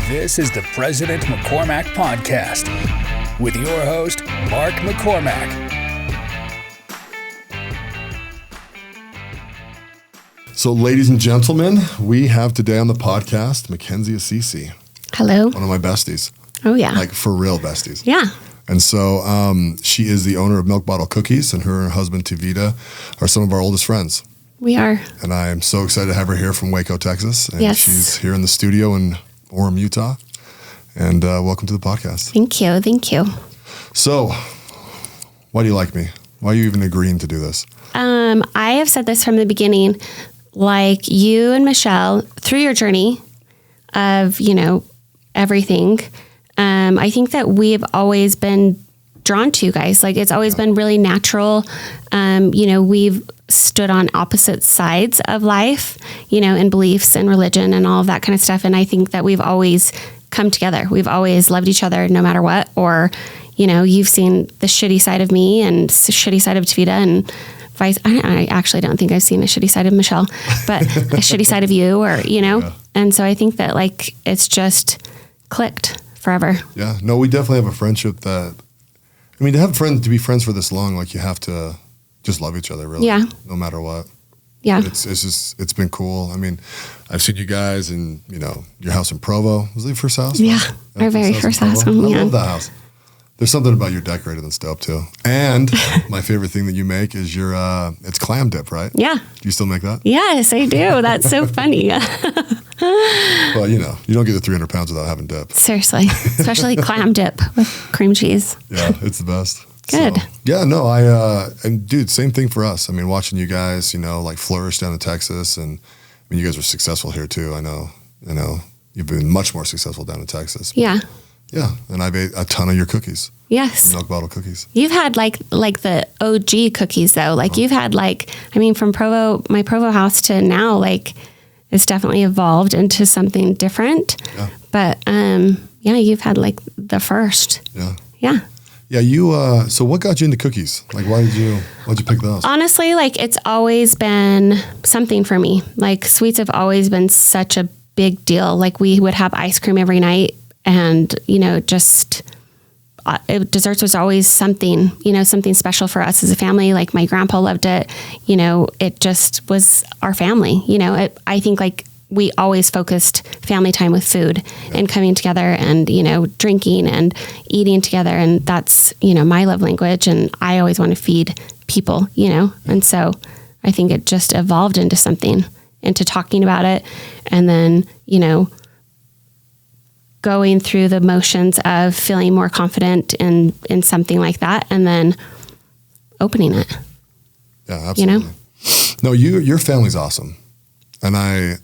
This is the President McCormack Podcast with your host, Mark McCormack. So, ladies and gentlemen, we have today on the podcast Makenzie Asisi. Hello. One of my besties. Oh, yeah. Like, for real besties. Yeah. And so she is the owner of Milk Bottle Cookies, and her and her husband, Tavita, are some of our oldest friends. We are. And I am so excited to have her here from Waco, Texas. And yes. She's here in the studio in Orem, Utah. And welcome to the podcast. Thank you. Thank you. So, why do you like me? Why are you even agreeing to do this? I have said this from the beginning, like you and Michelle, through your journey of, everything, I think that we've always been drawn to you guys. Like it's always been really natural. We've stood on opposite sides of life, in beliefs and religion and all of that kind of stuff. And I think that we've always come together. We've always loved each other no matter what, or, you've seen the shitty side of me and shitty side of Tavita and vice. I actually don't think I've seen a shitty side of Michelle, but a shitty side of you or, Yeah. And so I think that like, it's just clicked forever. Yeah, no, we definitely have a friendship that, to be friends for this long, like you have to just love each other, really. Yeah. No matter what. Yeah. It's been cool. I've seen you guys in, your house in Provo. Was it your first house? Yeah. Our very first house. I love that house. There's something about your decorated that's dope too. And my favorite thing that you make is your, it's clam dip, right? Yeah. Do you still make that? Yes, I do. That's so funny. Well, you don't get to 300 pounds without having dip. Seriously. Especially clam dip with cream cheese. Yeah, it's the best. Good. So, yeah, no, and dude, same thing for us. Watching you guys, flourish down in Texas, and you guys are successful here too. I know, you've been much more successful down in Texas. Yeah. Yeah, and I've ate a ton of your cookies. Yes. Milk Bottle Cookies. You've had like the OG cookies though. Like you've had from Provo, my Provo house to now, like it's definitely evolved into something different. Yeah. But you've had like the first. Yeah. Yeah. Yeah, you, so what got you into cookies? Like, why'd you pick those? Honestly, like it's always been something for me. Like sweets have always been such a big deal. Like we would have ice cream every night and, desserts was always something, something special for us as a family. Like my grandpa loved it, it just was our family, I think like we always focused family time with food and coming together and, drinking and eating together. And that's, my love language. And I always want to feed people, and so I think it just evolved into something, into talking about it. And then, going through the motions of feeling more confident in something like that and then opening it. Yeah, absolutely. No, your family's awesome. And I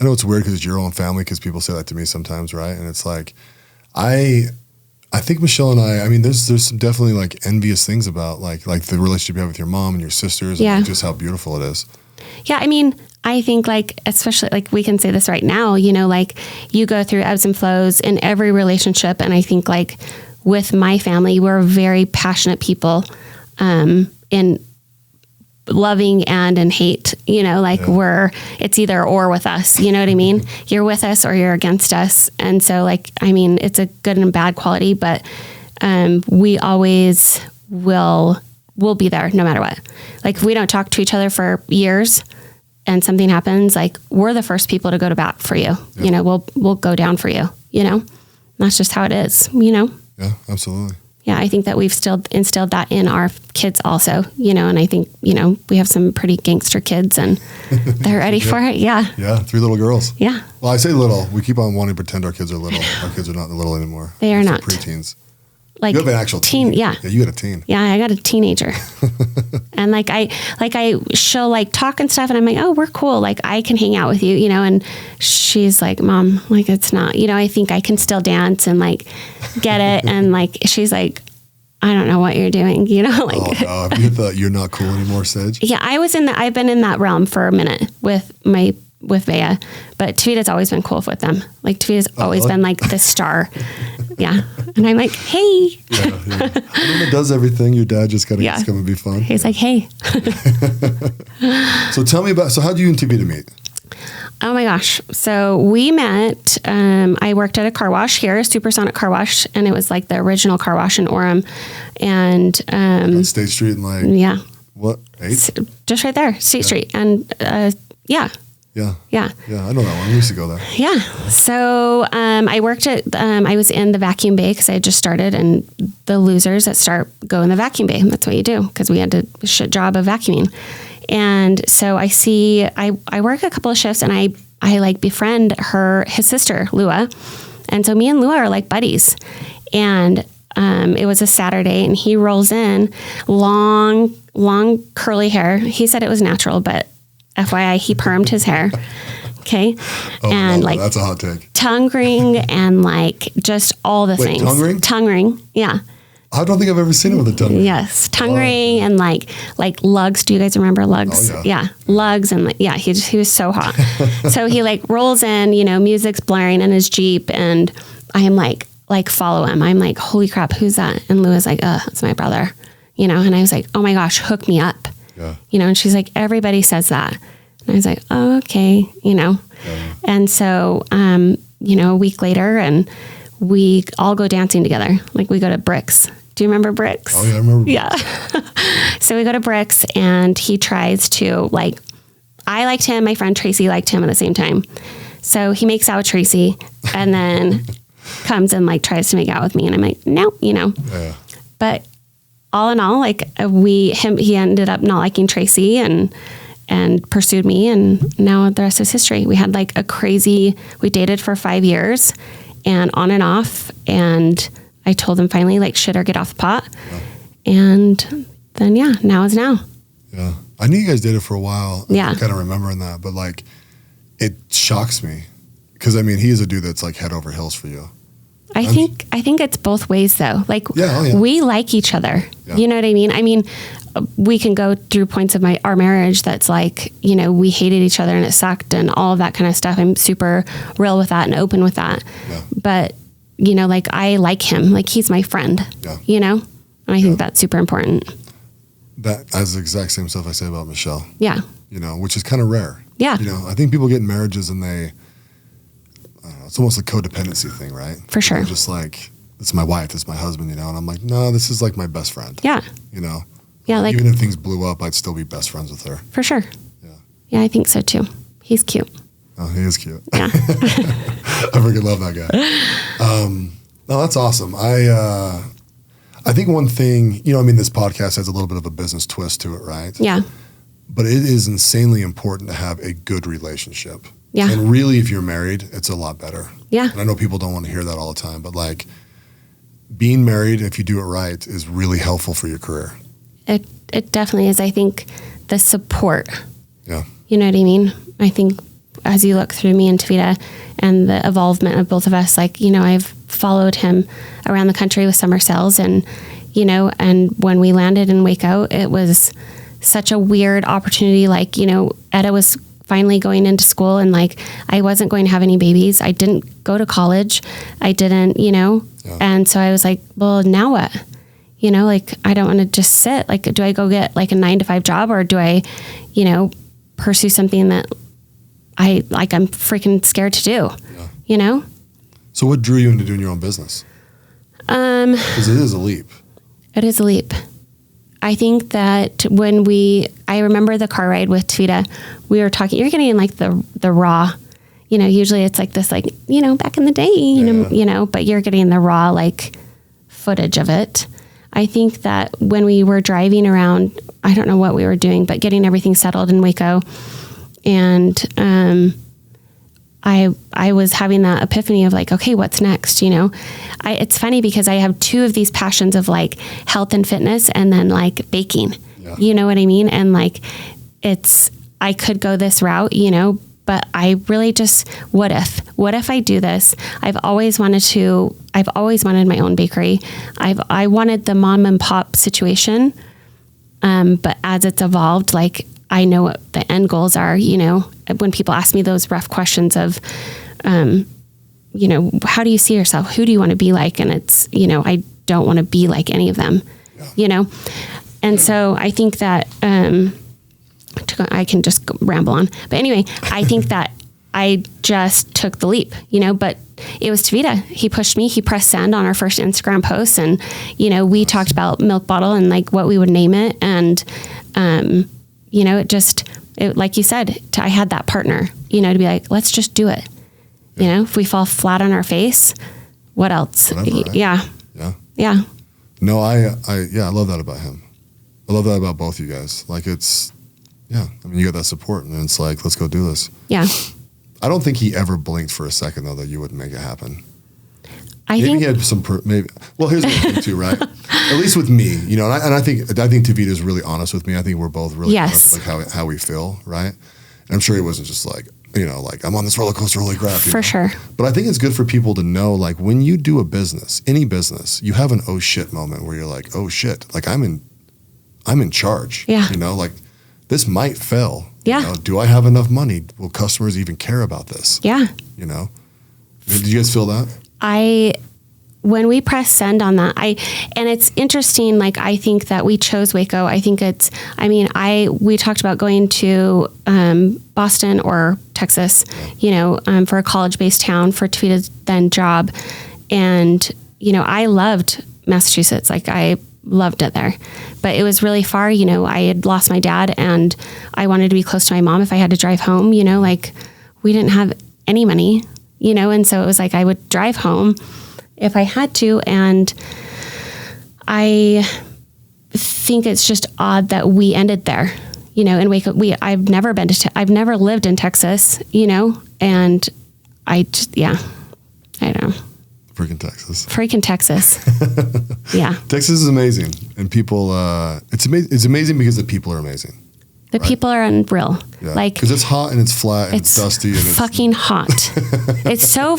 know it's weird because it's your own family, because people say that to me sometimes, right? And it's like, I think Michelle and I there's some definitely like envious things about like the relationship you have with your mom and your sisters and like just how beautiful it is. Yeah, I think like, especially like we can say this right now, like you go through ebbs and flows in every relationship. And I think like with my family, we're very passionate people in loving and in hate, it's either or with us, you know what I mean? You're with us or you're against us. And so like, it's a good and bad quality, but we always will be there no matter what. Like if we don't talk to each other for years and something happens, like we're the first people to go to bat for you. Yeah. We'll go down for you, that's just how it is, Yeah, absolutely. Yeah. I think that we've still instilled that in our kids also, and I think, we have some pretty gangster kids and they're ready for it. Yeah. Yeah. 3 little girls. Yeah. Well, I say little, we keep on wanting to pretend our kids are little. Our kids are not little anymore. They are not. Preteens. Like you have an actual teen. Yeah. Yeah, you got a teen. Yeah, I got a teenager. And she'll like talk and stuff and I'm like, oh, we're cool. Like I can hang out with you, and she's like, Mom, like it's not, I think I can still dance and like get it. And like, she's like, I don't know what you're doing, like. Oh, no. Have you hit the you're not cool anymore stage? Yeah, I've been in that realm for a minute with Bea, but Tavita's always been cool with them. Like Tavita's always been like the star. Yeah. And I'm like, hey. Yeah. Mama does everything. Your dad just got to come and be fun. He's like, hey. So tell me so how do you and Tavita meet? Oh my gosh. So we met, I worked at a car wash here, Supersonic Car Wash, and it was like the original car wash in Orem. And on State Street and like, yeah. What? 8? Just right there, State Street. And yeah. Yeah. Yeah. Yeah. I know that one. We used to go there. Yeah. So I worked at, I was in the vacuum bay because I had just started, and the losers that start go in the vacuum bay. That's what you do, because we had a shit job of vacuuming. And so I work a couple of shifts, and I like befriend his sister, Lua. And so me and Lua are like buddies. And it was a Saturday, and he rolls in, long curly hair. He said it was natural, but FYI, he permed his hair. Okay. Oh, and no, like, that's a hot take. Tongue ring and like just all the things. Tongue ring? Tongue ring. Yeah. I don't think I've ever seen it with a tongue ring. Yes. Tongue ring and like lugs. Do you guys remember lugs? Oh, yeah. Lugs. And yeah, he was so hot. So he like rolls in, music's blaring in his Jeep, and I am like follow him. I'm like, holy crap, who's that? And Lou is like, it's my brother, and I was like, oh my gosh, hook me up. Yeah. And she's like, everybody says that. And I was like, oh, okay, Yeah. And so, a week later, and we all go dancing together. Like we go to Bricks. Do you remember Bricks? Oh, yeah, I remember. Yeah. So we go to Bricks, and he tries to I liked him. My friend Tracy liked him at the same time. So he makes out with Tracy, and then comes and tries to make out with me. And I'm like, no, Yeah. But all in all, he ended up not liking Tracy and pursued me, and now the rest is history. We had we dated for 5 years and on and off, and I told him finally shit or get off the pot. Yeah. And then now is now. Yeah. I knew you guys dated for a while. Yeah. I'm kind of remembering that, but it shocks me because he is a dude that's head over heels for you. I think it's both ways though. Yeah. We like each other. Yeah. You know what I mean? We can go through points of our marriage that's we hated each other and it sucked and all of that kind of stuff. I'm super real with that and open with that. Yeah. But, I like him. He's my friend. Yeah. And I think that's super important. That's the exact same stuff I say about Michelle. Yeah. Which is kind of rare. Yeah. I think people get in marriages and it's almost a codependency thing, right? For sure. They're just it's my wife, it's my husband, and I'm like, no, this is my best friend. Yeah. Yeah. Even if things blew up, I'd still be best friends with her. For sure. Yeah. Yeah, I think so too. He's cute. Oh, he is cute. Yeah. I freaking love that guy. No, that's awesome. I think one thing, this podcast has a little bit of a business twist to it, right? Yeah. But it is insanely important to have a good relationship. Yeah. And really, if you're married, it's a lot better. Yeah. And I know people don't want to hear that all the time, but being married, if you do it right, is really helpful for your career. It definitely is. I think the support. Yeah. You know what I mean? I think as you look through me and Tavita and the evolvement of both of us, I've followed him around the country with summer sales, and when we landed in Waco, it was such a weird opportunity. Etta was finally going into school, and I wasn't going to have any babies. I didn't go to college. I didn't, Yeah. And so I was like, well, now what? I don't want to just sit. Do I go get a 9-to-5 job, or do I, pursue something that I'm freaking scared to do, Yeah. So what drew you into doing your own business? Because it is a leap. It is a leap. I think that I remember the car ride with Tavita, we were talking, you're getting the raw, usually it's this, back in the day, but you're getting the raw, footage of it. I think that when we were driving around, I don't know what we were doing, but getting everything settled in Waco, and, I was having that epiphany of okay, what's next? It's funny because I have two of these passions of health and fitness, and then baking, yeah. You know what I mean? And I could go this route, but I really just, what if I do this? I've always wanted my own bakery. I wanted the mom and pop situation. But as it's evolved, I know what the end goals are, when people ask me those rough questions of, how do you see yourself? Who do you want to be like? And it's, I don't want to be like any of them, yeah. And so I think that, I can just ramble on. But anyway, I think that I just took the leap, but it was Tavita. He pushed me. He pressed send on our first Instagram post. And, we talked about milk bottle and like what we would name it. And, it like you said, I had that partner, to be like, let's just do it. If we fall flat on our face, what else? Whatever, right? Yeah. Yeah. No, I love that about him. I love that about both you guys. Like you got that support and it's like, let's go do this. Yeah. I don't think he ever blinked for a second though that you wouldn't make it happen. Maybe he had some, well, here's the thing too, right? At least with me, and I think Tavita is really honest with me. I think we're both really honest with like how we feel, right? And I'm sure he wasn't just like, like I'm on this roller coaster, holy crap. For sure. But I think it's good for people to know, like when you do a business, any business, you have an oh shit moment where you're like, oh shit, like I'm in charge. Yeah. Like this might fail. Yeah. Do I have enough money? Will customers even care about this? Yeah. Did you guys feel that? When we press send on that, and it's interesting, like, I think that we chose Waco. I think we talked about going to, Boston or Texas, for a college-based town for Tavita's then job. And, I loved Massachusetts. Like I loved it there, but it was really far. I had lost my dad and I wanted to be close to my mom if I had to drive home, like we didn't have any money, and so it was like, I would drive home if I had to. And I think it's just odd that we ended there, in Waco. I've never been I've never lived in Texas, and I don't know. Freaking Texas. Yeah. Texas is amazing. And people, it's amazing because the people are amazing. The people are unreal. Yeah. Like, because it's hot and it's flat and it's dusty and it's fucking hot. It's so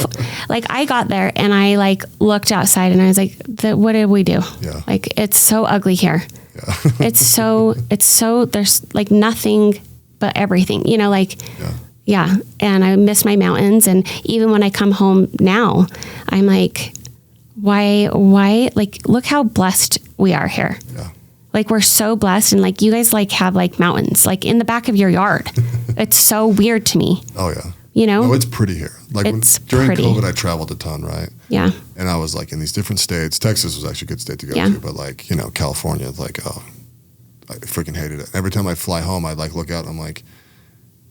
like I got there and I like looked outside and I was like, what did we do? Yeah. Like it's so ugly here. Yeah. it's so there's like nothing but everything, yeah. And I miss my mountains. And even when I come home now, I'm like, why, like, look how blessed we are here. Yeah. Like we're so blessed. And like, you guys like have like mountains, like in the back of your yard. It's so weird to me. Oh yeah. No, it's pretty here. Like during COVID, I traveled a ton, right? Yeah. And I was like in these different states. Texas was actually a good state to go to, but like, California, like, oh, I freaking hated it. Every time I fly home, I'd like look out and I'm like,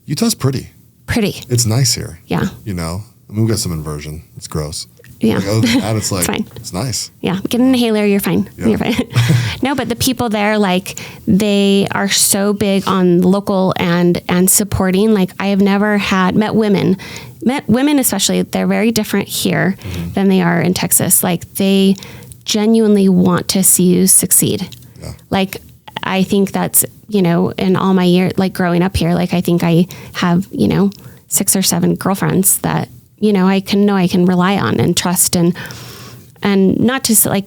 Utah's pretty. It's nice here. Yeah. We got some inversion. It's gross. Yeah. Like, other than that, it's like, it's nice. Yeah. Get an inhaler. You're fine. Yeah. You're fine. No, but the people there, like they are so big on local and supporting. Like I have never met women, especially, they're very different here than they are in Texas. Like they genuinely want to see you succeed. Yeah. Like, I think that's, in all my years, like growing up here, like I think I have, 6 or 7 girlfriends that, I can rely on and trust and not to like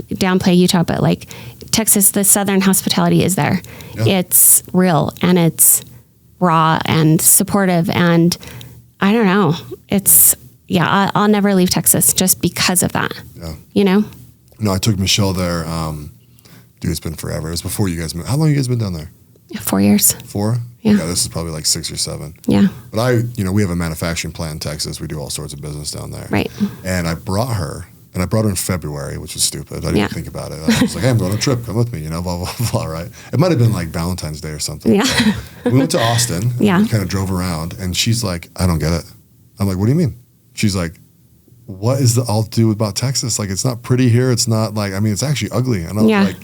downplay Utah, but like Texas, the Southern hospitality is there. Yeah. It's real and it's raw and supportive. And I don't know, I'll never leave Texas just because of that. Yeah. No, I took Michelle there. Dude, it's been forever. It was before you guys moved. How long have you guys been down there? 4 years. 4? Yeah. This is probably like 6 or 7. Yeah. But we have a manufacturing plant in Texas. We do all sorts of business down there. Right. And I brought her in February, which was stupid. I didn't think about it. I was like, hey, I'm going on a trip. Come with me, blah, blah, blah, right? It might have been like Valentine's Day or something. Yeah. We went to Austin. Yeah. We kind of drove around and she's like, I don't get it. I'm like, what do you mean? She's like, what is all to do about Texas? Like, it's not pretty here. It's not like, it's actually ugly. And I was like,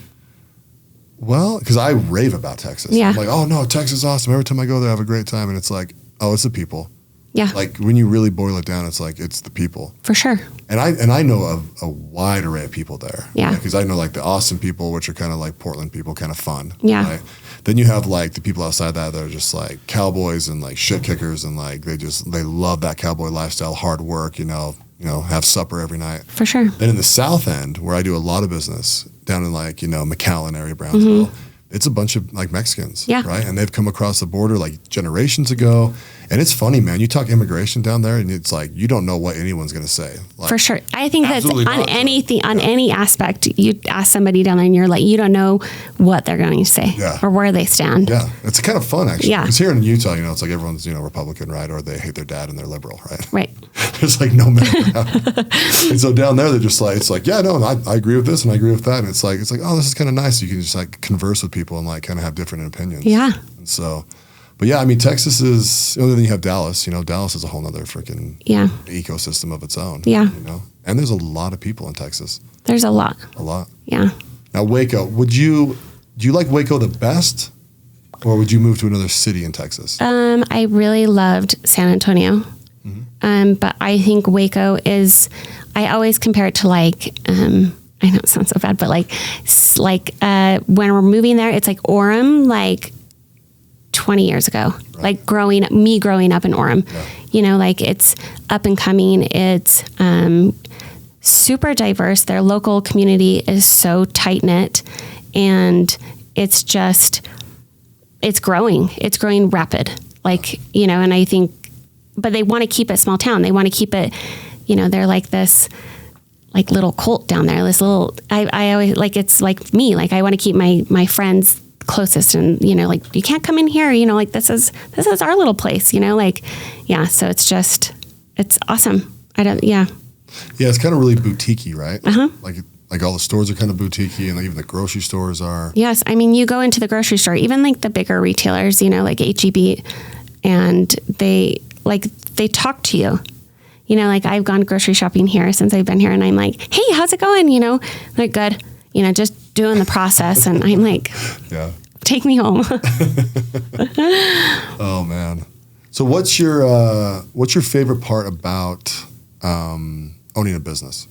well, because I rave about Texas. Yeah. I'm like, oh no, Texas is awesome. Every time I go there, I have a great time. And it's like, oh, it's the people. Yeah. Like when you really boil it down, it's like, it's the people. For sure. And I know of a wide array of people there. Yeah. Because I know like the Austin people, which are kind of like Portland people, kind of fun. Yeah. Right? Then you have like the people outside that are just like cowboys and like shit kickers. And like, they love that cowboy lifestyle, hard work, have supper every night. For sure. Then in the South End, where I do a lot of business, down in like, McAllen area, Brownsville, it's a bunch of like Mexicans, Yeah. right? And they've come across the border like generations ago. And it's funny, man. You talk immigration down there, and it's like you don't know what anyone's going to say. Like, For sure. I think that's absolutely on not. anything, on any aspect. You ask somebody down there and you're like, you don't know what they're going to say Yeah. or where they stand. Yeah, it's kind of fun actually. Yeah. Because here in Utah, it's like everyone's Republican, right? Or they hate their dad and they're liberal, right? Right. There's like no middle ground. And so down there, they're just like, it's like, yeah, no, and I agree with this and I agree with that. And it's like, oh, this is kind of nice. You can just like converse with people and like kind of have different opinions. Yeah. And so, but yeah, I mean, Texas is, other than you have Dallas, Dallas is a whole nother freaking ecosystem of its own. Yeah. And there's a lot of people in Texas. There's a lot. A lot. Yeah. Now, Waco, do you like Waco the best, or would you move to another city in Texas? I really loved San Antonio. But I think Waco is, I always compare it to like, I know it sounds so bad, but like when we're moving there, it's like Orem, like 20 years ago, like growing up in Orem, like it's up and coming. It's, super diverse. Their local community is so tight knit, and it's growing rapid. Like, and I think, but they want to keep it small town. They want to keep it, they're like this, like little cult down there. This little, I always like, it's like me, like I want to keep my friends closest, and, like you can't come in here, like this is our little place, so it's awesome. Yeah, it's kind of really boutique-y, right? Uh-huh. Like all the stores are kind of boutique-y, and even the grocery stores are. Yes, I mean, you go into the grocery store, even like the bigger retailers, like H-E-B, and they talk to you. Like I've gone grocery shopping here since I've been here, and I'm like, hey, how's it going? Like good, just doing the process, and I'm like, yeah, take me home. Oh man, so what's your favorite part about owning a business?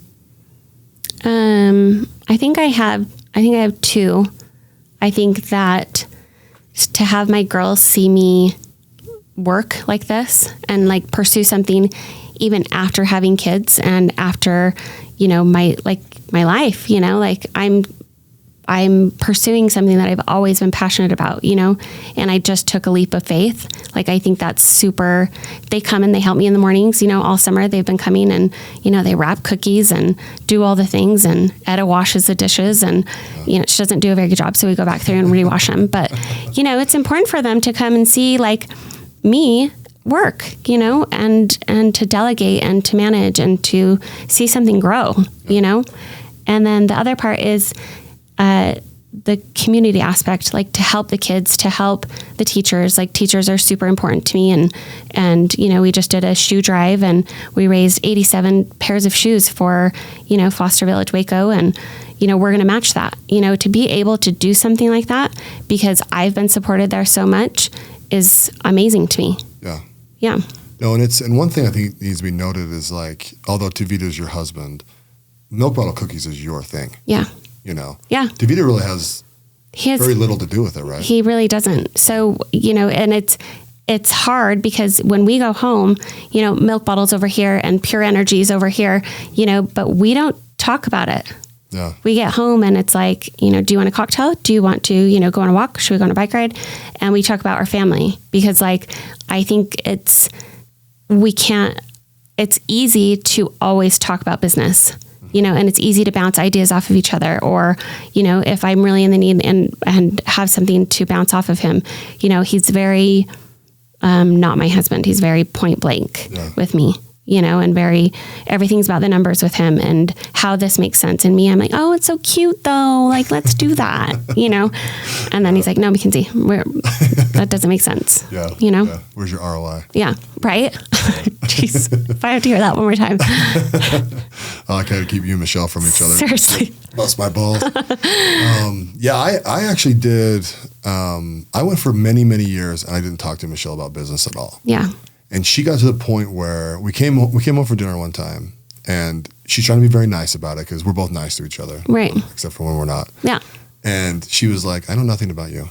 I think I have two. I think that to have my girls see me work like this and like pursue something even after having kids and after, my life, like I'm pursuing something that I've always been passionate about, and I just took a leap of faith. Like, I think that's super. They come and they help me in the mornings, all summer they've been coming, and, they wrap cookies and do all the things, and Etta washes the dishes, and, she doesn't do a very good job. So we go back through and rewash them. But, it's important for them to come and see like me work, and to delegate and to manage and to see something grow, and then the other part is, the community aspect, like to help the kids, to help the teachers. Like teachers are super important to me, and we just did a shoe drive, and we raised 87 pairs of shoes for Foster Village Waco, and we're going to match that. To be able to do something like that because I've been supported there so much is amazing to me. Yeah. No, and one thing I think needs to be noted is like, although Tavita is your husband, milk bottle cookies is your thing. Yeah. Yeah. Tavita really has very little to do with it, right? He really doesn't. So, and it's hard because when we go home, milk bottles over here and Pure Energy's over here, but we don't talk about it. Yeah. We get home and it's like, do you want a cocktail? Do you want to, go on a walk? Should we go on a bike ride? And we talk about our family because like, I think it's easy to always talk about business. And it's easy to bounce ideas off of each other, or, if I'm really in the need and have something to bounce off of him, he's very, not my husband. He's very point blank with me, and everything's about the numbers with him and how this makes sense. And me, I'm like, oh, it's so cute though. Like, let's do that, and then he's like, no, Makenzie, that doesn't make sense. Yeah. Where's your ROI? Yeah. Right. Jeez. If I have to hear that one more time. I kind of keep you and Michelle from each other. Seriously. Bust my balls. I actually did. I went for many, many years and I didn't talk to Michelle about business at all. Yeah. And she got to the point where we came home for dinner one time, and she's trying to be very nice about it because we're both nice to each other. Right. Except for when we're not. Yeah. And she was like, I know nothing about you.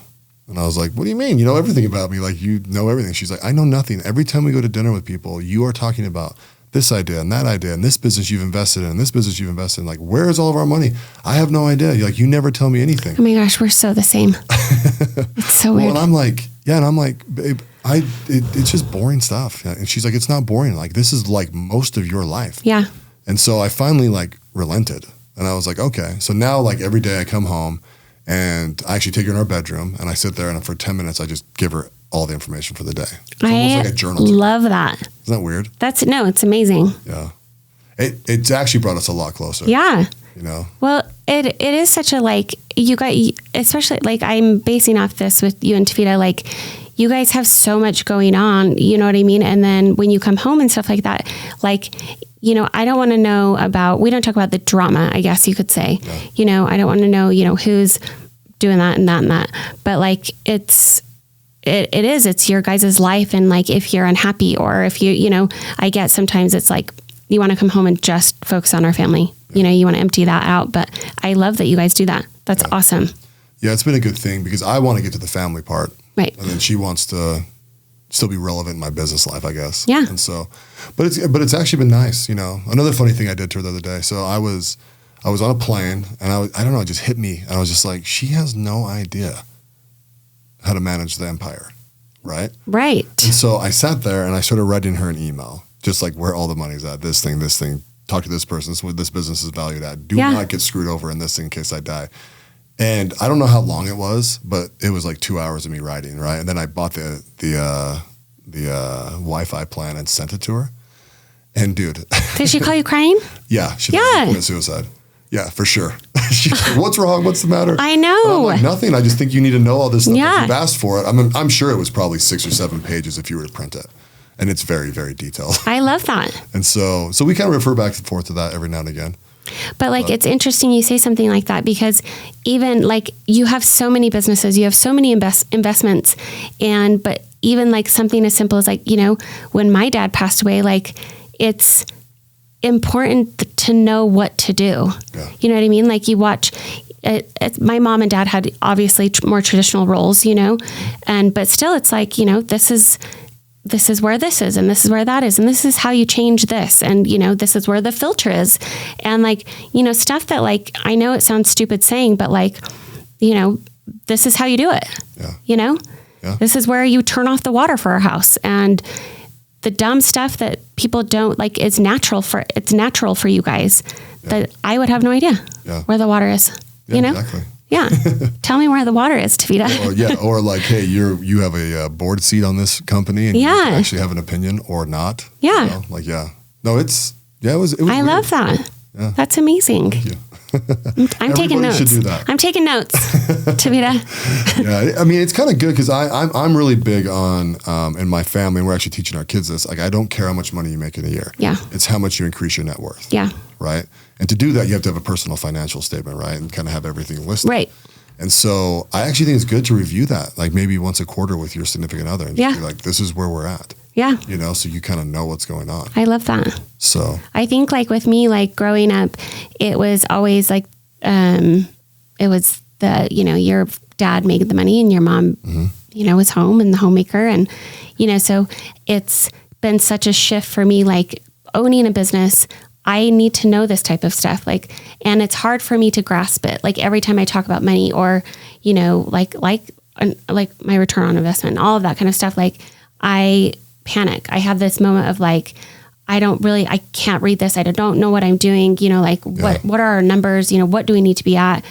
And I was like, what do you mean? You know everything about me. Like, you know everything. She's like, I know nothing. Every time we go to dinner with people, you are talking about this idea and that idea and this business you've invested in and this business you've invested in. Like, where is all of our money? I have no idea. You're like, you never tell me anything. Oh my gosh, we're so the same. It's so weird. And I'm like, babe, it's just boring stuff. And she's like, it's not boring. Like, this is like most of your life. Yeah. And so I finally like relented. And I was like, okay. So now like every day I come home and I actually take her in our bedroom and I sit there and for 10 minutes, I just give her all the information for the day. It's almost like a journal. Love that. Isn't that weird? It's amazing. Yeah. It's actually brought us a lot closer. Yeah. You know? Well, it is such a like, you guys, especially like I'm basing off this with you and Tavita, like you guys have so much going on, you know what I mean? And then when you come home and stuff like that, like, you know, I don't want to know we don't talk about the drama, I guess you could say. Yeah. You know, I don't want to know, you know, who's doing that and that and that. But like, it's your guys' life. And like, if you're unhappy or if you know, I get sometimes it's like, you want to come home and just focus on our family. Yeah. You know, you want to empty that out. But I love that you guys do that. That's awesome. Yeah, it's been a good thing because I want to get to the family part. Right. And then she wants to still be relevant in my business life, I guess. Yeah. And so, but it's actually been nice, you know. Another funny thing I did to her the other day. So I was on a plane and I don't know, it just hit me. And I was just like, she has no idea how to manage the empire. Right. Right. And so I sat there and I started writing her an email, just like where all the money's at, this thing, talk to this person, this is what this business is valued at. Do not get screwed over in this thing in case I die. And I don't know how long it was, but it was like 2 hours of me writing, right? And then I bought the Wi-Fi plan and sent it to her. And dude. Did she call you crying? Yeah. She committed suicide. Yeah, for sure. She's like, what's wrong? What's the matter? I know. And I'm like, nothing. I just think you need to know all this stuff. Yeah. If you've asked for it. I'm sure it was probably 6 or 7 pages if you were to print it. And it's very, very detailed. I love that. And so we kind of refer back and forth to that every now and again. But like, it's interesting you say something like that because even like you have so many businesses, you have so many investments but even like something as simple as like, you know, when my dad passed away, like it's important to know what to do. Yeah. You know what I mean? Like you watch my mom and dad had obviously more traditional roles, you know, but still it's like, you know, this is where this is, and this is where that is, and this is how you change this, and you know, this is where the filter is, and like, you know, stuff that like, I know it sounds stupid saying, but like, you know, this is how you do it. Yeah. You know, this is where you turn off the water for our house, and the dumb stuff that people don't like is natural for you guys that I would have no idea where the water is. Yeah, you know, exactly. Yeah. Tell me where the water is, Tavita. Or like, hey, you have a board seat on this company and you actually have an opinion or not. Yeah. You know? Like, no, it was I weird. love that. Yeah. That's amazing. Thank you. I'm taking notes. Should do that. I'm taking notes, Tavita. Yeah, I mean, it's kind of good because I'm really big on in my family, and we're actually teaching our kids this. Like, I don't care how much money you make in a year. Yeah, it's how much you increase your net worth. Yeah, right. And to do that, you have to have a personal financial statement, right, and kind of have everything listed. Right. And so I actually think it's good to review that, like maybe once a quarter with your significant other, and just be like, this is where we're at. Yeah. You know, so you kind of know what's going on. I love that. So I think like with me, like growing up, it was always like, it was your dad made the money and your mom, you know, was home and the homemaker. And, you know, so it's been such a shift for me, like owning a business. I need to know this type of stuff. Like, and it's hard for me to grasp it. Like every time I talk about money or, you know, like my return on investment, all of that kind of stuff, like I panic. I have this moment of like, I can't read this. I don't know what I'm doing. You know, like what are our numbers? You know, what do we need to be at?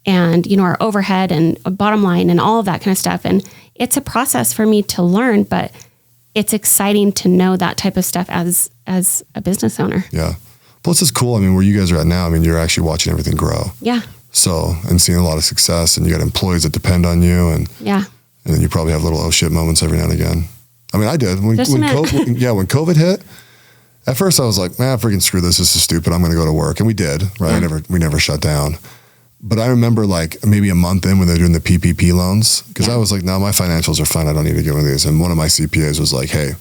And, you know, our overhead and bottom line and all of that kind of stuff. And it's a process for me to learn, but it's exciting to know that type of stuff as a business owner. Yeah. Plus it's cool. I mean, where you guys are at now, I mean, you're actually watching everything grow. Yeah. So, and seeing a lot of success, and you got employees that depend on you, and then you probably have little oh shit moments every now and again. I mean, I did when COVID hit. At first I was like, man, freaking screw this. This is stupid. I'm going to go to work. And we did, right? Yeah. We never shut down. But I remember like maybe a month in when they were doing the PPP loans, because I was like, no, my financials are fine. I don't need to get one of these. And one of my CPAs was like, hey,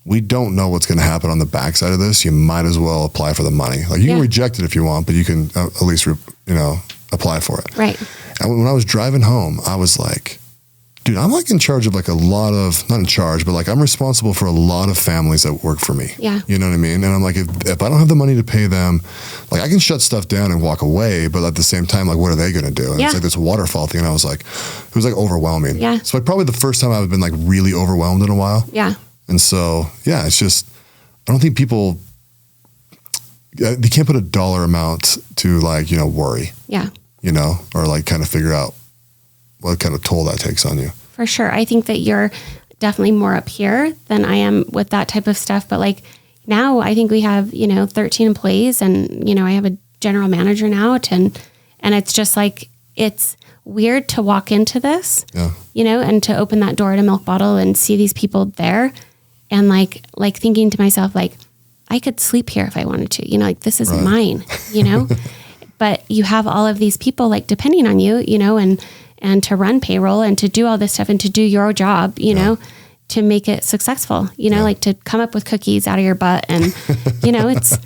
we don't know what's going to happen on the backside of this. You might as well apply for the money. Like you can reject it if you want, but you can at least, apply for it. Right. And when I was driving home, I was like, Dude, I'm like in charge of like not in charge, but like I'm responsible for a lot of families that work for me. Yeah. You know what I mean? And I'm like, if I don't have the money to pay them, like I can shut stuff down and walk away, but at the same time, like what are they going to do? And it's like this waterfall thing. And I was like, it was like overwhelming. Yeah. So like probably the first time I've been like really overwhelmed in a while. Yeah. And so, yeah, it's just, I don't think people, they can't put a dollar amount to like, you know, worry. Yeah. You know, or like kind of figure out what kind of toll that takes on you. For sure. I think that you're definitely more up here than I am with that type of stuff. But like now I think we have, you know, 13 employees and, you know, I have a general manager now and it's just like, it's weird to walk into this, you know, and to open that door at a milk bottle and see these people there and like thinking to myself, like, I could sleep here if I wanted to, you know, like this is mine, you know, but you have all of these people like depending on you, you know, and to run payroll and to do all this stuff and to do your job, you know, to make it successful, you know, like to come up with cookies out of your butt and, you know, it's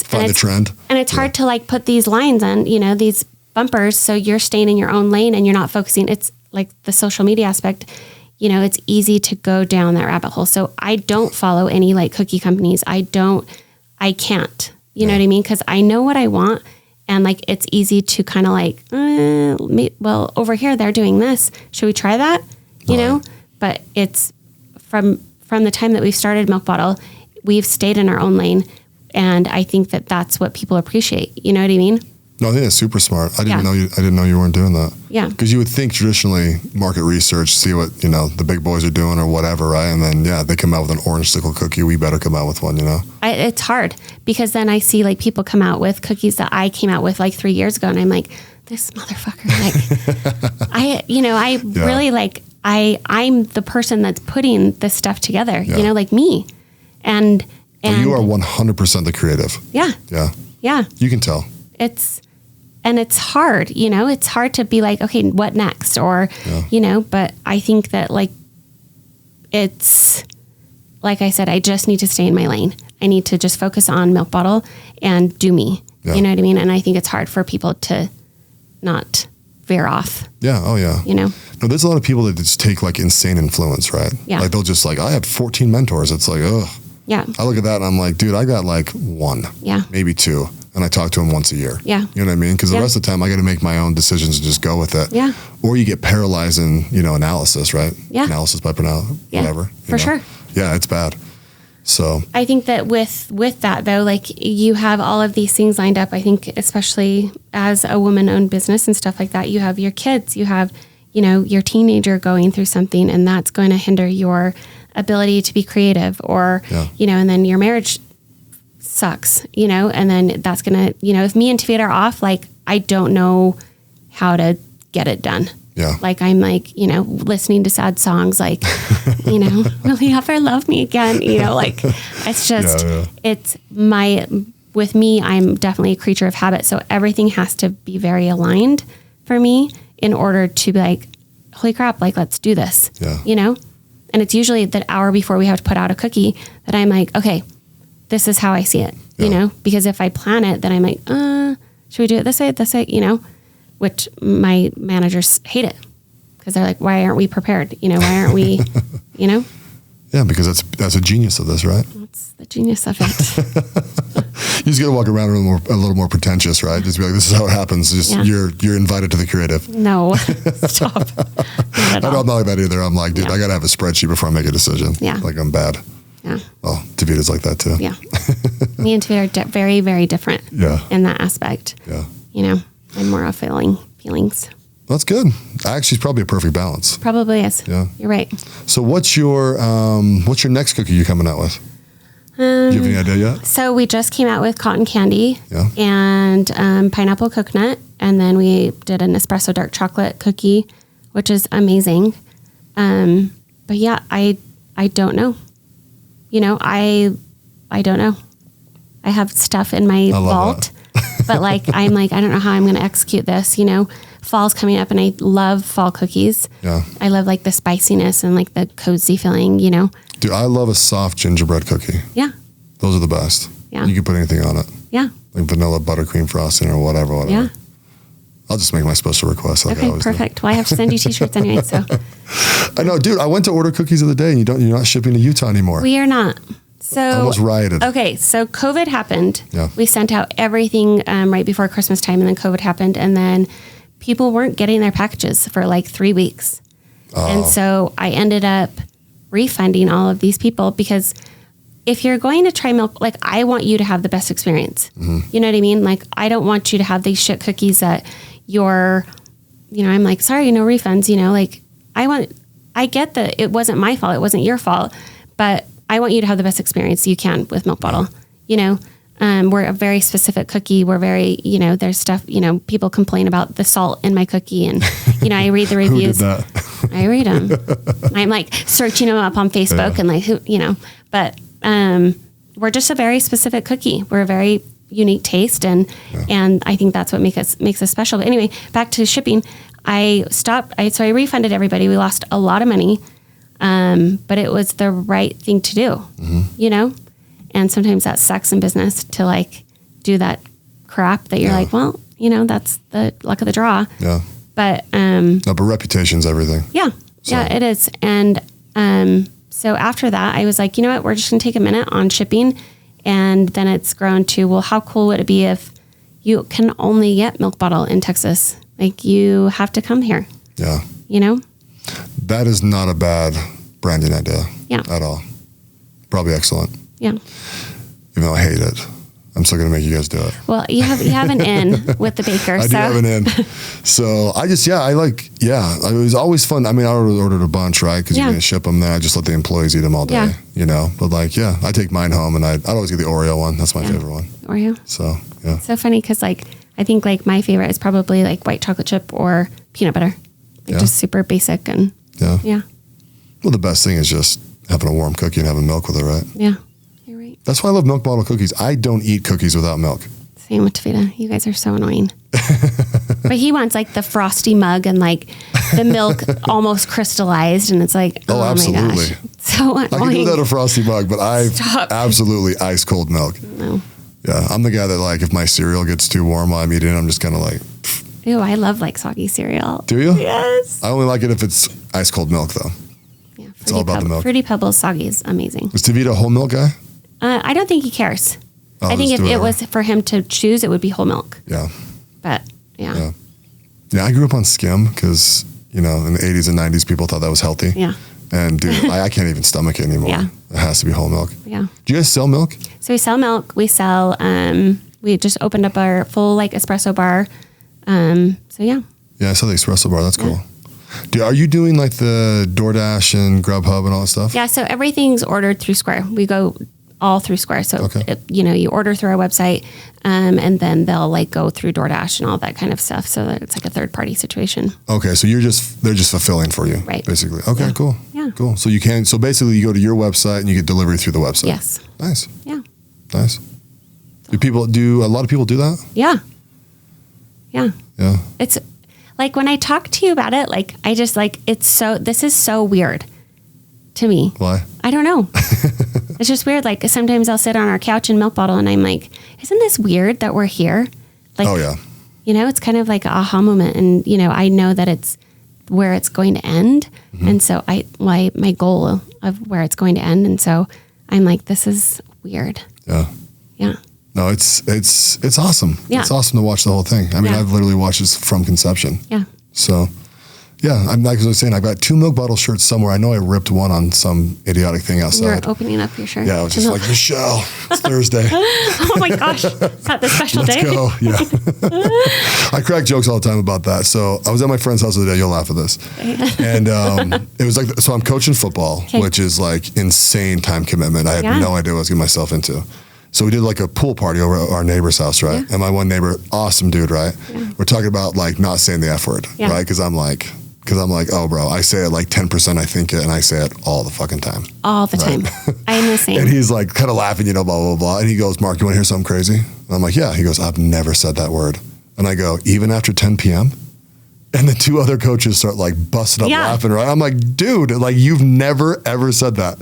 find the trend. And it's hard to like put these lines on, you know, these bumpers. So you're staying in your own lane and you're not focusing. It's like the social media aspect, you know, it's easy to go down that rabbit hole. So I don't follow any like cookie companies. I can't, you know what I mean? Cause I know what I want. And like, it's easy to kind of like, well, over here, they're doing this. Should we try that? You know, but it's from the time that we've started Milk Bottle, we've stayed in our own lane. And I think that that's what people appreciate. You know what I mean? No, I think that's super smart. I didn't know you weren't doing that. Yeah. Because you would think traditionally market research, see what, you know, the big boys are doing or whatever, right? And then, they come out with an orange sickle cookie. We better come out with one, you know? It's hard because then I see like people come out with cookies that I came out with like 3 years ago. And I'm like, this motherfucker, like, really like, I'm the person that's putting this stuff together, you know, like me. And you are 100% the creative. Yeah. Yeah. Yeah. You can tell. It's hard, you know, it's hard to be like, okay, what next? Or, you know, but I think that like, it's like I said, I just need to stay in my lane. I need to just focus on Milk Bottle and do me, you know what I mean? And I think it's hard for people to not veer off. Yeah. Oh yeah. You know? No, there's a lot of people that just take like insane influence, right? Yeah. Like they'll just like, I have 14 mentors. It's like, ugh. Yeah. I look at that and I'm like, dude, I got like one, maybe two. And I talk to them once a year. Yeah. You know what I mean? Because the rest of the time I got to make my own decisions and just go with it. Yeah. Or you get paralyzed in, you know, analysis, right? Yeah. Analysis by whatever. For sure. Yeah, it's bad. So I think that with that though, like you have all of these things lined up. I think especially as a woman-owned business and stuff like that, you have your kids, you have, you know, your teenager going through something and that's going to hinder your ability to be creative or, you know, and then your marriage sucks, you know, and then that's going to, you know, if me and Tavita are off, like, I don't know how to get it done. Yeah. Like, I'm like, you know, listening to sad songs, like, you know, will he ever love me again? You know, like, it's just, it's with me, I'm definitely a creature of habit. So everything has to be very aligned for me in order to be like, holy crap, like, let's do this, you know? And it's usually that hour before we have to put out a cookie that I'm like, okay, this is how I see it, you know, because if I plan it, then I'm like, should we do it this way, you know, which my managers hate it because they're like, why aren't we prepared? You know, why aren't we, you know? Yeah, because that's a genius of this, right? That's the genius of it. You just got to walk around a little more pretentious, right? Just be like, this is how it happens. Just you're invited to the creative. No, stop. I'm not like that either. I'm like, dude, I got to have a spreadsheet before I make a decision. Yeah. Like I'm bad. Yeah. Well, Tavita's like that too. Yeah. Me and Tavita are very, very different. Yeah. In that aspect. Yeah. You know, I'm more of feelings. That's good. Actually, it's probably a perfect balance. Probably is. Yeah. You're right. So what's your next cookie you're coming out with? Do you have any idea yet? So we just came out with cotton candy and pineapple coconut. And then we did an espresso dark chocolate cookie, which is amazing. But yeah, I don't know. You know, I don't know. I have stuff in my vault, but like, I'm like, I don't know how I'm going to execute this, you know. Fall's coming up and I love fall cookies. Yeah. I love like the spiciness and like the cozy feeling, you know. Dude, I love a soft gingerbread cookie. Yeah. Those are the best. Yeah. You can put anything on it. Yeah. Like vanilla buttercream frosting or whatever. Yeah. I'll just make my special request. Like okay, perfect. Well, I have to send you t-shirts anyway, so. I know, dude, I went to order cookies the other day and you're not shipping to Utah anymore. We are not. So I almost rioted. Okay, so COVID happened. Yeah. We sent out everything right before Christmas time, and then COVID happened, and then people weren't getting their packages for like 3 weeks. And so I ended up refunding all of these people because if you're going to try milk, like I want you to have the best experience. You know what I mean? Like I don't want you to have these shit cookies that I'm like, sorry, no refunds, like I get that it wasn't my fault. It wasn't your fault, but I want you to have the best experience you can with Milk Bottle. We're a very specific cookie. We're very, there's stuff, people complain about the salt in my cookie and, I read the reviews. Who did that? I read them. I'm like searching them up on Facebook and like, but we're just a very specific cookie. We're a very unique taste and I think that's what makes us special. But anyway, back to shipping. I refunded everybody. We lost a lot of money. But it was the right thing to do, and sometimes that sucks in business to like do that crap that you're like, well, that's the luck of the draw. Yeah. But, but reputation's everything. Yeah. So. Yeah, it is. And, so after that I was like, you know what, we're just gonna take a minute on shipping. And then it's grown to, well, how cool would it be if you can only get Milk Bottle in Texas? Like you have to come here. Yeah. That is not a bad branding idea at all. Probably excellent. Yeah. Even though I hate it, I'm still going to make you guys do it. Well, you have an in with the baker. I do have an in. So I just, it was always fun. I mean, I ordered a bunch, right? Because you're going to ship them. Then I just let the employees eat them all day, But like, I take mine home and I'd always get the Oreo one. That's my favorite one. Oreo. So, yeah. It's so funny because like, I think like my favorite is probably like white chocolate chip or peanut butter. Like just super basic and yeah. Well, the best thing is just having a warm cookie and having milk with it, right? Yeah, you're right. That's why I love Milk Bottle cookies. I don't eat cookies without milk. Same with Tavita. You guys are so annoying. But he wants like the frosty mug and like the milk almost crystallized, and it's like, oh absolutely. My gosh, so annoying. I can do without a frosty mug, but I absolutely ice cold milk. No. Yeah, I'm the guy that like if my cereal gets too warm while I'm eating it, I'm just kind of like. Ew, I love like soggy cereal. Do you? Yes. I only like it if it's ice cold milk though. Yeah, it's all about the milk. Fruity Pebbles soggy is amazing. Is Tavita a whole milk guy? I don't think he cares. Oh, I think if it was for him to choose, it would be whole milk. Yeah. But yeah. Yeah, I grew up on skim because, in the 80s and 90s, people thought that was healthy. Yeah. And dude, I can't even stomach it anymore. Yeah. It has to be whole milk. Yeah. Do you guys sell milk? So we sell milk. We sell, we just opened up our full like espresso bar. So yeah. Yeah, I saw the espresso bar. That's cool. Are you doing like the DoorDash and Grubhub and all that stuff? Yeah, so everything's ordered through Square. We go all through Square. So, you order through our website and then they'll like go through DoorDash and all that kind of stuff. So that it's like a third party situation. Okay, so they're just fulfilling for you, right? Basically. Okay, cool. Yeah. Cool. So basically you go to your website and you get delivery through the website. Yes. Nice. Yeah. Nice. Do a lot of people do that? Yeah. Yeah. Yeah. It's like when I talk to you about it, like I just like this is so weird to me. Why? I don't know. It's just weird. Like sometimes I'll sit on our couch in Milk Bottle and I'm like, isn't this weird that we're here? Like, oh yeah. It's kind of like an aha moment. And, I know that it's where it's going to end. Mm-hmm. And so my goal of where it's going to end. And so I'm like, this is weird. Yeah. Yeah. No, it's awesome. Yeah. It's awesome to watch the whole thing. I mean, I've literally watched this from conception. Yeah. So, yeah, I'm like I was saying, I've got 2 Milk Bottle shirts somewhere. I know I ripped one on some idiotic thing outside. You're opening up your shirt. Yeah, I was just like, Michelle, it's Thursday. Oh my gosh, is that the special day? Let's go. Yeah. I crack jokes all the time about that. So I was at my friend's house the other day. You'll laugh at this. And it was like, so I'm coaching football, which is like insane time commitment. I had no idea what I was getting myself into. So we did like a pool party over at our neighbor's house, right? Yeah. And my one neighbor, awesome dude, right? Yeah. We're talking about like not saying the F word, right? Because I'm like, oh, bro, I say it like 10%, I think it, and I say it all the fucking time. All the time. I'm the same. And he's like kind of laughing, blah, blah, blah. And he goes, Mark, you want to hear something crazy? And I'm like, yeah. He goes, I've never said that word. And I go, even after 10 p.m.? And the 2 other coaches start like busting up laughing, right? I'm like, dude, like you've never, ever said that.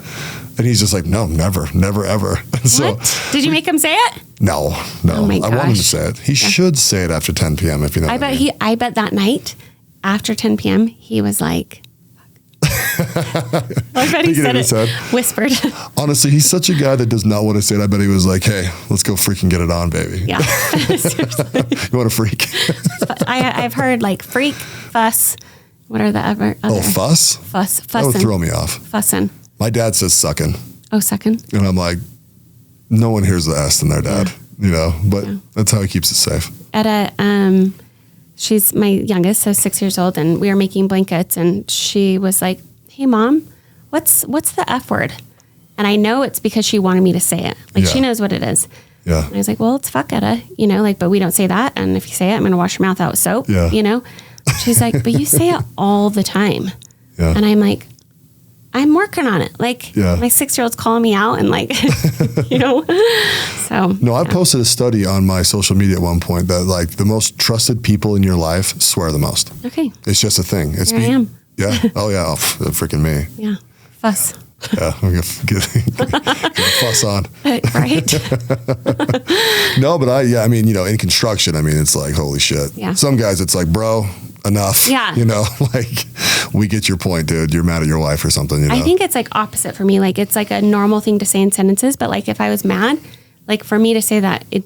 And he's just like, no, never, ever. And what? Did you make him say it? No. Oh my gosh. I want him to say it. He should say it after 10 p.m. if you know. I bet that night after 10 p.m. he was like, I bet he said it, whispered. Honestly, he's such a guy that does not want to say it. I bet he was like, hey, let's go freaking get it on, baby. Yeah. Seriously. You want a freak? I've heard like freak, fuss. What are the other? Oh, fuss? Fussing. That would throw me off. Fussing. My dad says sucking. Oh, sucking. And I'm like, no one hears the S in their dad, you know, but that's how he keeps it safe. Etta, she's my youngest, so 6 years old, and we were making blankets, and she was like, hey, Mom, what's the F word? And I know it's because she wanted me to say it. Like, she knows what it is. Yeah. And I was like, well, it's fuck, Etta, you know, like, but we don't say that. And if you say it, I'm going to wash your mouth out with soap, you know? She's like, but you say it all the time. Yeah. And I'm like, I'm working on it. Like, my 6-year-old's calling me out and like, you know? So. No, I posted a study on my social media at one point that like the most trusted people in your life swear the most. Okay. It's just a thing. It's Here I am. Yeah. Oh, yeah. Oh, freaking me. Yeah. Fuss. Yeah. We're going to fuss on. Right. No, but I mean, you know, in construction, I mean, it's like, holy shit. Yeah. Some guys, it's like, bro, enough. Yeah. You know, like, we get your point, dude. You're mad at your wife or something, you know? I think it's like opposite for me. Like, it's like a normal thing to say in sentences, but like if I was mad, like for me to say that, it,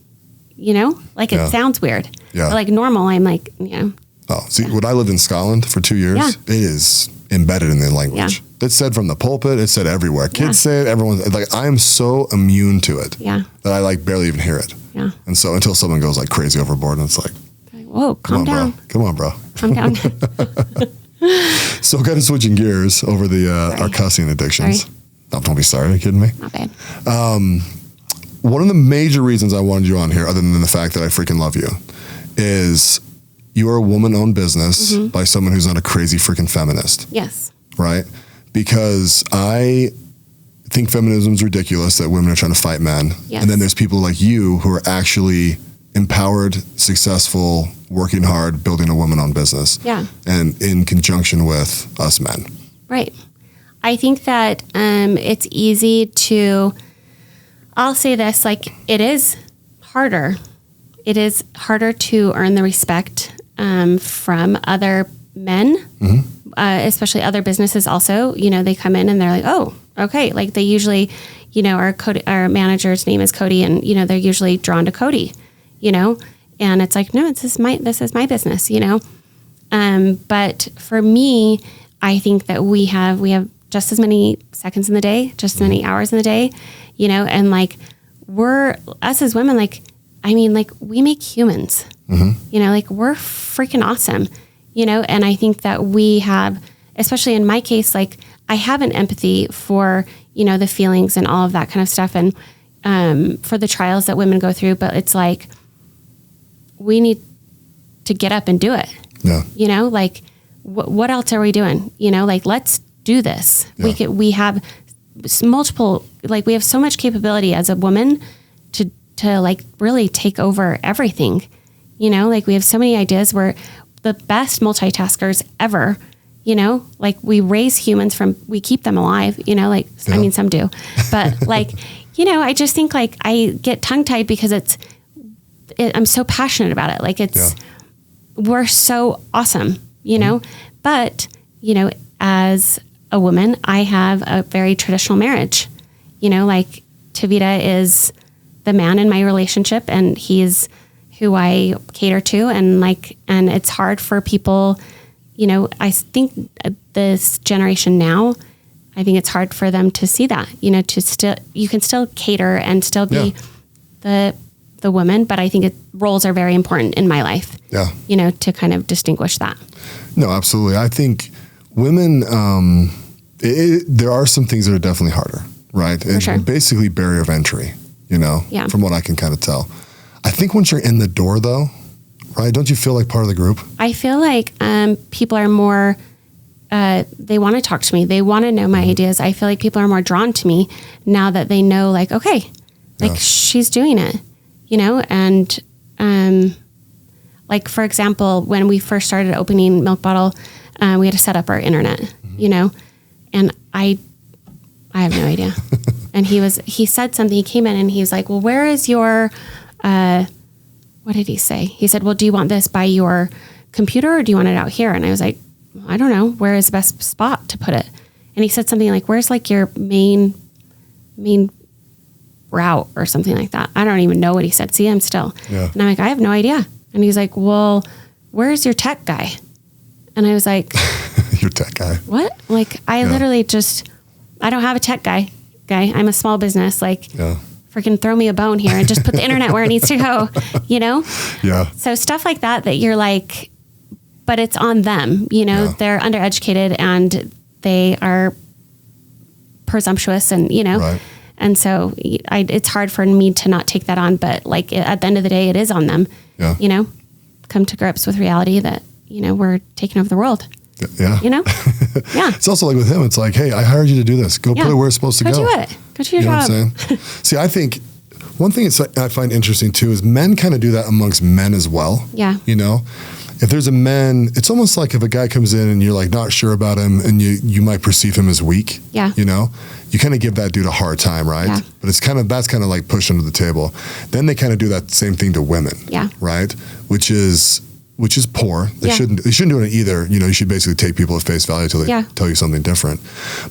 you know, like it sounds weird. Yeah. But like normal, I'm like, you know. Oh, see, when I lived in Scotland for 2 years, it is embedded in the language. Yeah. It's said from the pulpit. It's said everywhere. Kids say it. Everyone's like, I'm so immune to it that I like barely even hear it. Yeah. And so until someone goes like crazy overboard and it's like, whoa, calm down. Bro. Come on, bro. Calm down. So kind of switching gears over the our cussing addictions. Sorry. No, don't be sorry. Are you kidding me? Not bad. One of the major reasons I wanted you on here, other than the fact that I freaking love you, is you are a woman-owned business by someone who's not a crazy freaking feminist. Yes. Right? Because I think feminism is ridiculous that women are trying to fight men. Yes. And then there's people like you who are actually empowered, successful, working hard, building a woman-owned business. Yeah. And in conjunction with us men. Right. I think that it's easy to, I'll say this, like it is harder. It is harder to earn the respect from other men, especially other businesses also. You know, they come in and they're like, oh, okay. Like they usually, you know, our manager's name is Cody and, you know, they're usually drawn to Cody, you know, and it's like, no, this is my business, you know? But for me, I think that we have just as many seconds in the day, just as many hours in the day, you know, and like us as women, like, I mean, like we make humans, you know, like we're freaking awesome, you know? And I think that we have, especially in my case, like I have an empathy for, you know, the feelings and all of that kind of stuff. And, for the trials that women go through, but it's like, we need to get up and do it. Yeah. You know, like what else are we doing? You know, like, let's do this. Yeah. We have multiple, like we have so much capability as a woman to like really take over everything. You know, like we have so many ideas. We're the best multitaskers ever. You know, like we raise humans we keep them alive, you know, like, I mean, some do, but like, you know, I just think like I get tongue tied because I'm so passionate about it. Like we're so awesome, you know, but, you know, as a woman, I have a very traditional marriage, you know, like Tavita is the man in my relationship and he's who I cater to. And it's hard for people, you know, I think this generation now, I think it's hard for them to see that, you know, you can still cater and still be the woman, but I think roles are very important in my life, you know, to kind of distinguish that. No, absolutely. I think women, there are some things that are definitely harder, right? For sure. Basically barrier of entry, you know, from what I can kind of tell. I think once you're in the door though, right? Don't you feel like part of the group? I feel like people are more, they want to talk to me. They want to know my ideas. I feel like people are more drawn to me now that they know like, okay, like she's doing it, you know? And like, for example, when we first started opening Milk Bottle, we had to set up our internet, you know? And I have no idea. And he said something, he came in and he was like, well, where is your, what did he say? He said, well, do you want this by your computer or do you want it out here? And I was like, I don't know. Where is the best spot to put it? And he said something like, where's like your main route or something like that. I don't even know what he said. See, I'm still. Yeah. And I'm like, I have no idea. And he's like, well, where's your tech guy? And I was like, your tech guy. What? Like, I literally I don't have a tech guy. I'm a small business. Like, freaking throw me a bone here and just put the internet where it needs to go, you know? Yeah. So stuff like that you're like, but it's on them, you know, they're undereducated and they are presumptuous and, you know, right. And so it's hard for me to not take that on, but like at the end of the day, it is on them, you know, come to grips with reality that, you know, we're taking over the world. Yeah. You know? Yeah. It's also like with him, it's like, hey, I hired you to do this. Go put it where it's supposed to go. Go do it. Go do your job. You know what I'm saying? See, I think one thing I find interesting too is men kind of do that amongst men as well. Yeah. You know? If there's a man, it's almost like if a guy comes in and you're like not sure about him and you might perceive him as weak. Yeah. You know? You kind of give that dude a hard time, right? Yeah. But that's kind of like push under the table. Then they kind of do that same thing to women. Yeah. Right? Which is poor. They shouldn't do it either. You know, you should basically take people at face value until they tell you something different.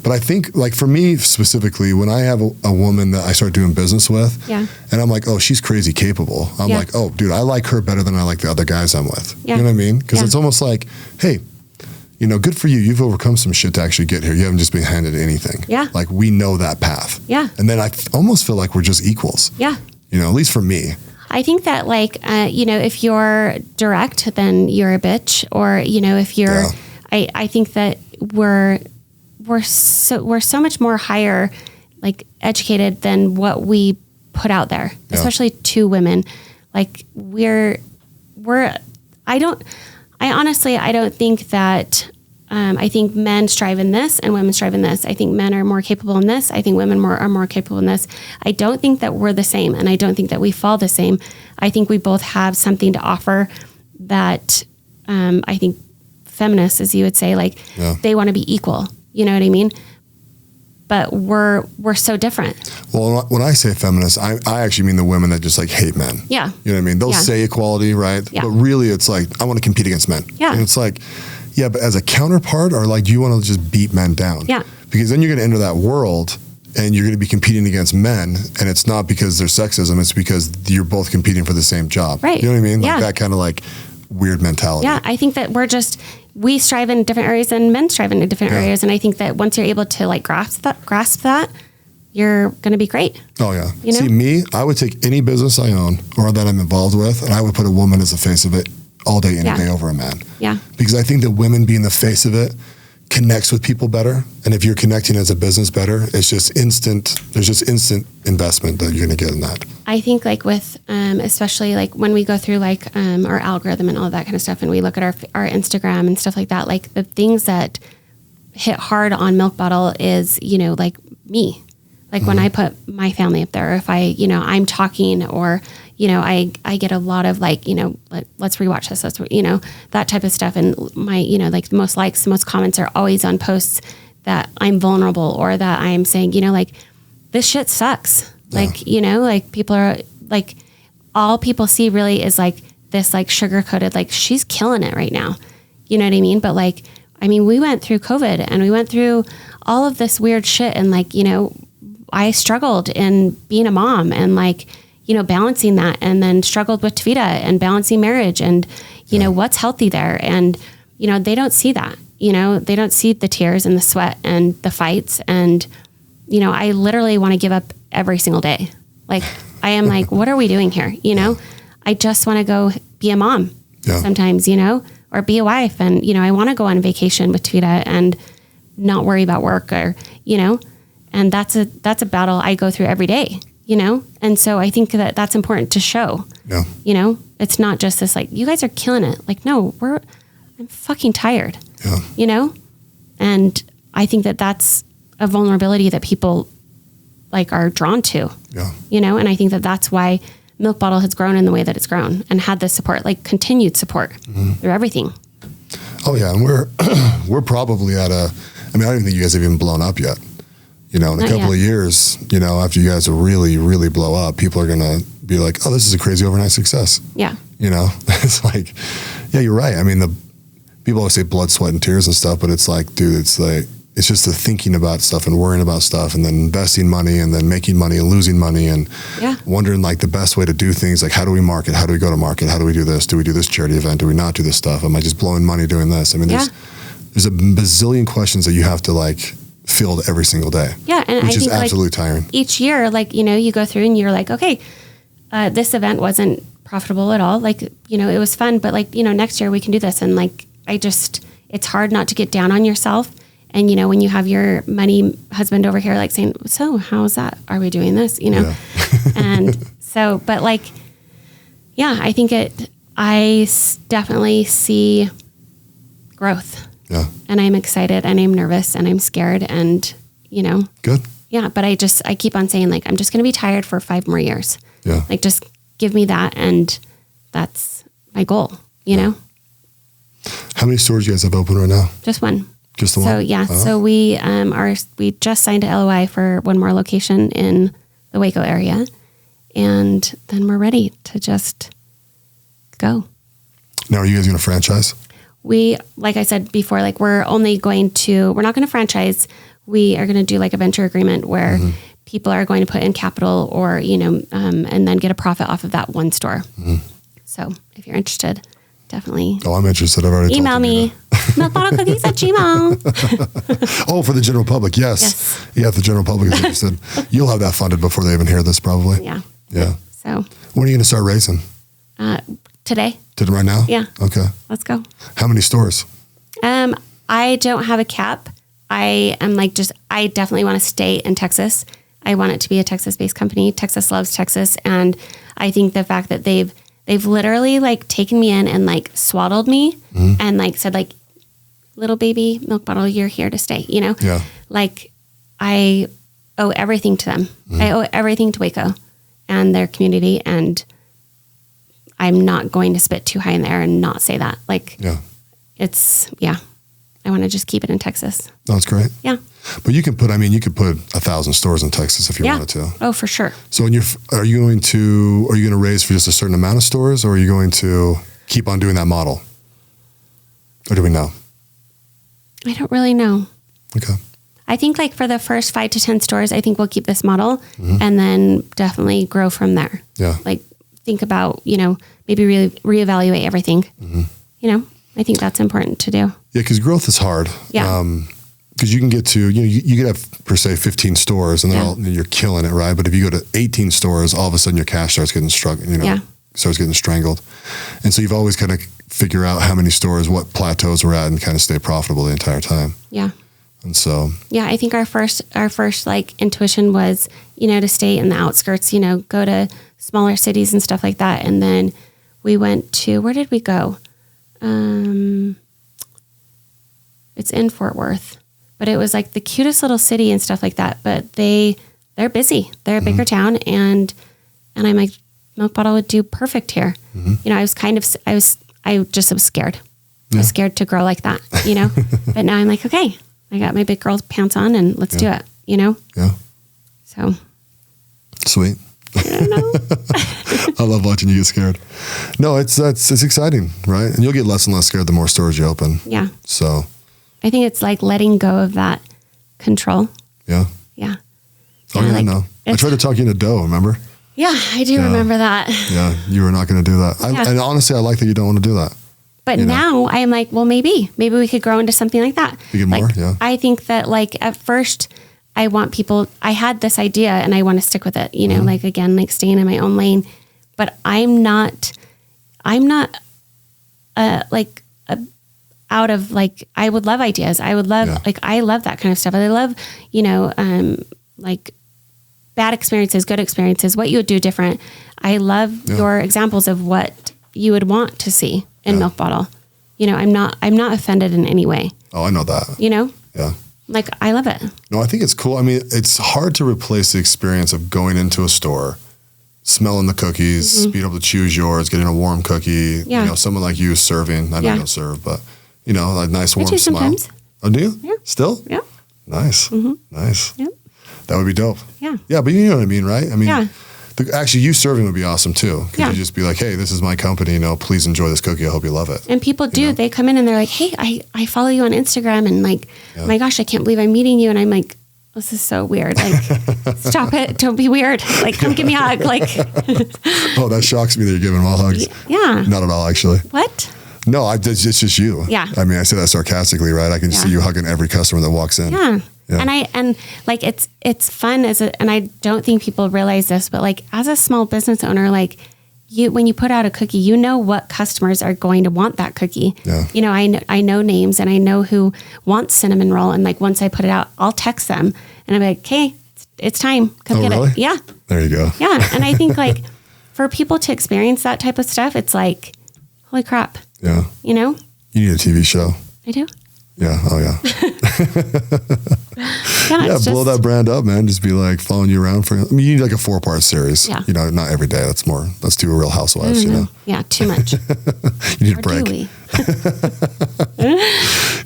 But I think like for me specifically, when I have a woman that I start doing business with and I'm like, oh, she's crazy capable. I'm like, oh, dude, I like her better than I like the other guys I'm with. You know what I mean? Because it's almost like, hey, you know, good for you. You've overcome some shit to actually get here. You haven't just been handed anything. Yeah. Like we know that path. Yeah. And then I almost feel like we're just equals. Yeah. You know, at least for me. I think that like, you know, if you're direct, then you're a bitch. Or, you know, if you're, I think that we're so much more higher, like educated than what we put out there, especially to women. Like I don't think that, I think men strive in this and women strive in this. I think men are more capable in this. I think women are more capable in this. I don't think that we're the same, and I don't think that we fall the same. I think we both have something to offer that I think feminists, as you would say, like they want to be equal. You know what I mean? But we're so different. Well, when I say feminist, I actually mean the women that just like hate men. Yeah. You know what I mean? They'll say equality, right? Yeah. But really it's like, I want to compete against men. Yeah. And it's like, yeah, but as a counterpart, or like, do you want to just beat men down? Yeah. Because then you're going to enter that world and you're going to be competing against men. And it's not because there's sexism. It's because you're both competing for the same job. Right. You know what I mean? Yeah. Like that kind of like weird mentality. Yeah. I think that we strive in different areas and men strive in different areas. And I think that once you're able to like grasp that, you're going to be great. Oh yeah. You know? See, me, I would take any business I own or that I'm involved with, and I would put a woman as the face of it all day, any day over a man. Yeah. Because I think that women being the face of it connects with people better. And if you're connecting as a business better, it's just instant. There's just instant investment that you're going to get in that. I think like with, especially like when we go through like our algorithm and all that kind of stuff, and we look at our Instagram and stuff like that, like the things that hit hard on Milk Bottle is, you know, like me. Like when I put my family up there, or if I, you know, I'm talking, or, you know, I get a lot of like, you know, let's rewatch this, you know, that type of stuff. And my, you know, like the most likes, the most comments are always on posts that I'm vulnerable, or that I'm saying, you know, like this shit sucks. Yeah. Like, you know, like people are like, all people see really is like this like sugar coated, like she's killing it right now. You know what I mean? But like, I mean, we went through COVID and we went through all of this weird shit, and like, you know, I struggled in being a mom and like, you know, balancing that, and then struggled with Tavita and balancing marriage and, you know, what's healthy there. And, you know, they don't see that, you know, they don't see the tears and the sweat and the fights. And, you know, I literally want to give up every single day. Like I am like, what are we doing here? You know, I just want to go be a mom sometimes, you know, or be a wife. And, you know, I want to go on vacation with Tavita and not worry about work, or, you know, and that's a battle I go through every day, you know? And so I think that that's important to show, you know, it's not just this, like, you guys are killing it. Like, no, I'm fucking tired, you know? And I think that that's a vulnerability that people like are drawn to, you know? And I think that that's why Milk Bottle has grown in the way that it's grown and had this support, like continued support through everything. Oh yeah. And we're probably at I don't even think you guys have even blown up yet. in a couple of years, after you guys really, really blow up, people are going to be like, oh, this is a crazy overnight success. Yeah. It's like, yeah, you're right. I mean, people always say blood, sweat, and tears and stuff, but it's like, dude, it's just the thinking about stuff and worrying about stuff and then investing money and then making money and losing money and wondering like the best way to do things. Like, how do we market? How do we go to market? How do we do this? Do we do this charity event? Do we not do this stuff? Am I just blowing money doing this? I mean, there's a bazillion questions that you have to like field every single day. Yeah. And which I is think absolutely tiring. Each year, like, you go through and you're like, okay, this event wasn't profitable at all. Like, it was fun, but like, next year we can do this. And like, it's hard not to get down on yourself. And, when you have your money husband over here, like saying, so how's that? Are we doing this? And so, but like, yeah, I think I definitely see growth. Yeah. And I'm excited and I'm nervous and I'm scared and, Good. Yeah. But I keep on saying like, I'm just going to be tired for 5 more years. Yeah. Like, just give me that. And that's my goal, know? How many stores do you guys have open right now? Just one. Just the one? So yeah. So we, we just signed a LOI for one more location in the Waco area. And then we're ready to just go. Now, are you guys going to franchise? We, like I said before, like we're not going to franchise. We are going to do like a venture agreement where people are going to put in capital or, and then get a profit off of that one store. So if you're interested, definitely. Oh, I'm interested. I've already email me. milkbottlecookies@gmail. Oh, for the general public. Yes. Yeah. If the general public is interested, you'll have that funded before they even hear this probably. Yeah. Yeah. So when are you going to start raising? Today. Right now? Yeah. Okay. Let's go. How many stores? I don't have a cap. I definitely want to stay in Texas. I want it to be a Texas-based company. Texas loves Texas. And I think the fact that they've literally like taken me in and like swaddled me and like said like, little baby milk bottle, you're here to stay, Yeah. Like I owe everything to them. I owe everything to Waco and their community. And I'm not going to spit too high in the air and not say that. Like, I want to just keep it in Texas. That's great. Yeah. But you could put 1,000 stores in Texas if you wanted to. Oh, for sure. So are you going to raise for just a certain amount of stores, or are you going to keep on doing that model? Or do we know? I don't really know. Okay. I think like for the first 5 to 10 stores, I think we'll keep this model and then definitely grow from there. Yeah. Like think about, maybe really reevaluate everything. I think that's important to do. Yeah. Cause growth is hard. Yeah. Cause you can get to, you could have per se 15 stores and you're killing it. Right. But if you go to 18 stores, all of a sudden your cash starts getting starts getting strangled. And so you've always kind of figure out how many stores, what plateaus we're at and kind of stay profitable the entire time. Yeah. And so, yeah, I think our first like intuition was, to stay in the outskirts, go to smaller cities and stuff like that. And then we went to, where did we go? It's in Fort Worth, but it was like the cutest little city and stuff like that. But they're busy. They're a bigger town. And I'm like, Milk Bottle would do perfect here. I was scared. I was scared to grow like that, but now I'm like, okay, I got my big girl pants on and let's do it, Yeah. So. Sweet. I don't know. I love watching you get scared. No, it's exciting, right? And you'll get less and less scared the more stores you open. Yeah. So. I think it's like letting go of that control. Yeah. Yeah. Oh yeah, I know. I tried to talk you into dough, remember? Yeah, I do remember that. Yeah, you were not going to do that. And honestly, I like that you don't want to do that. But now I am like, well, maybe we could grow into something like that. You get more, yeah. I think that like at first I want people, I had this idea and I want to stick with it, like again, like staying in my own lane, but I'm not out of like, I would love ideas. I would love, I love that kind of stuff. I love, like bad experiences, good experiences, what you would do different. I love your examples of what you would want to see in Milk Bottle. I'm not offended in any way. Oh, I know that. Yeah. Like, I love it. No, I think it's cool. I mean, it's hard to replace the experience of going into a store, smelling the cookies, being able to choose yours, getting a warm cookie, someone like you serving. I know you don't serve, but, a nice warm smile. Sometimes. Oh, do you? Yeah. Still? Yeah. Nice. Nice. Yeah. That would be dope. Yeah. Yeah, but you know what I mean, right? I mean, Yeah. Actually, you serving would be awesome too. Could Yeah. you just be like, hey, this is my company, please enjoy this cookie. I hope you love it. And people do. They come in and they're like, hey, I follow you on Instagram and like, my gosh, I can't believe I'm meeting you. And I'm like, this is so weird. Like, stop it. Don't be weird. Like, come give me a hug. Like, oh, that shocks me that you're giving them all hugs. Yeah. Not at all, actually. What? No, it's just you. Yeah. I mean, I say that sarcastically, right? I can see you hugging every customer that walks in. Yeah. Yeah. And like, it's fun and I don't think people realize this, but like as a small business owner, like when you put out a cookie, you know what customers are going to want that cookie. Yeah. I know names and I know who wants cinnamon roll. And like, once I put it out, I'll text them and I'm like, hey, it's time. Come get really? it. Yeah. There you go. Yeah. And I think like for people to experience that type of stuff, it's like, holy crap. Yeah. You know? You need a TV show. I do. Yeah. Oh, yeah. Yeah. Blow that brand up, man. Just be like following you around you need like a 4-part series. Yeah. Not every day. Let's do a Real Housewives, Yeah. Too much. You need a break. Do we?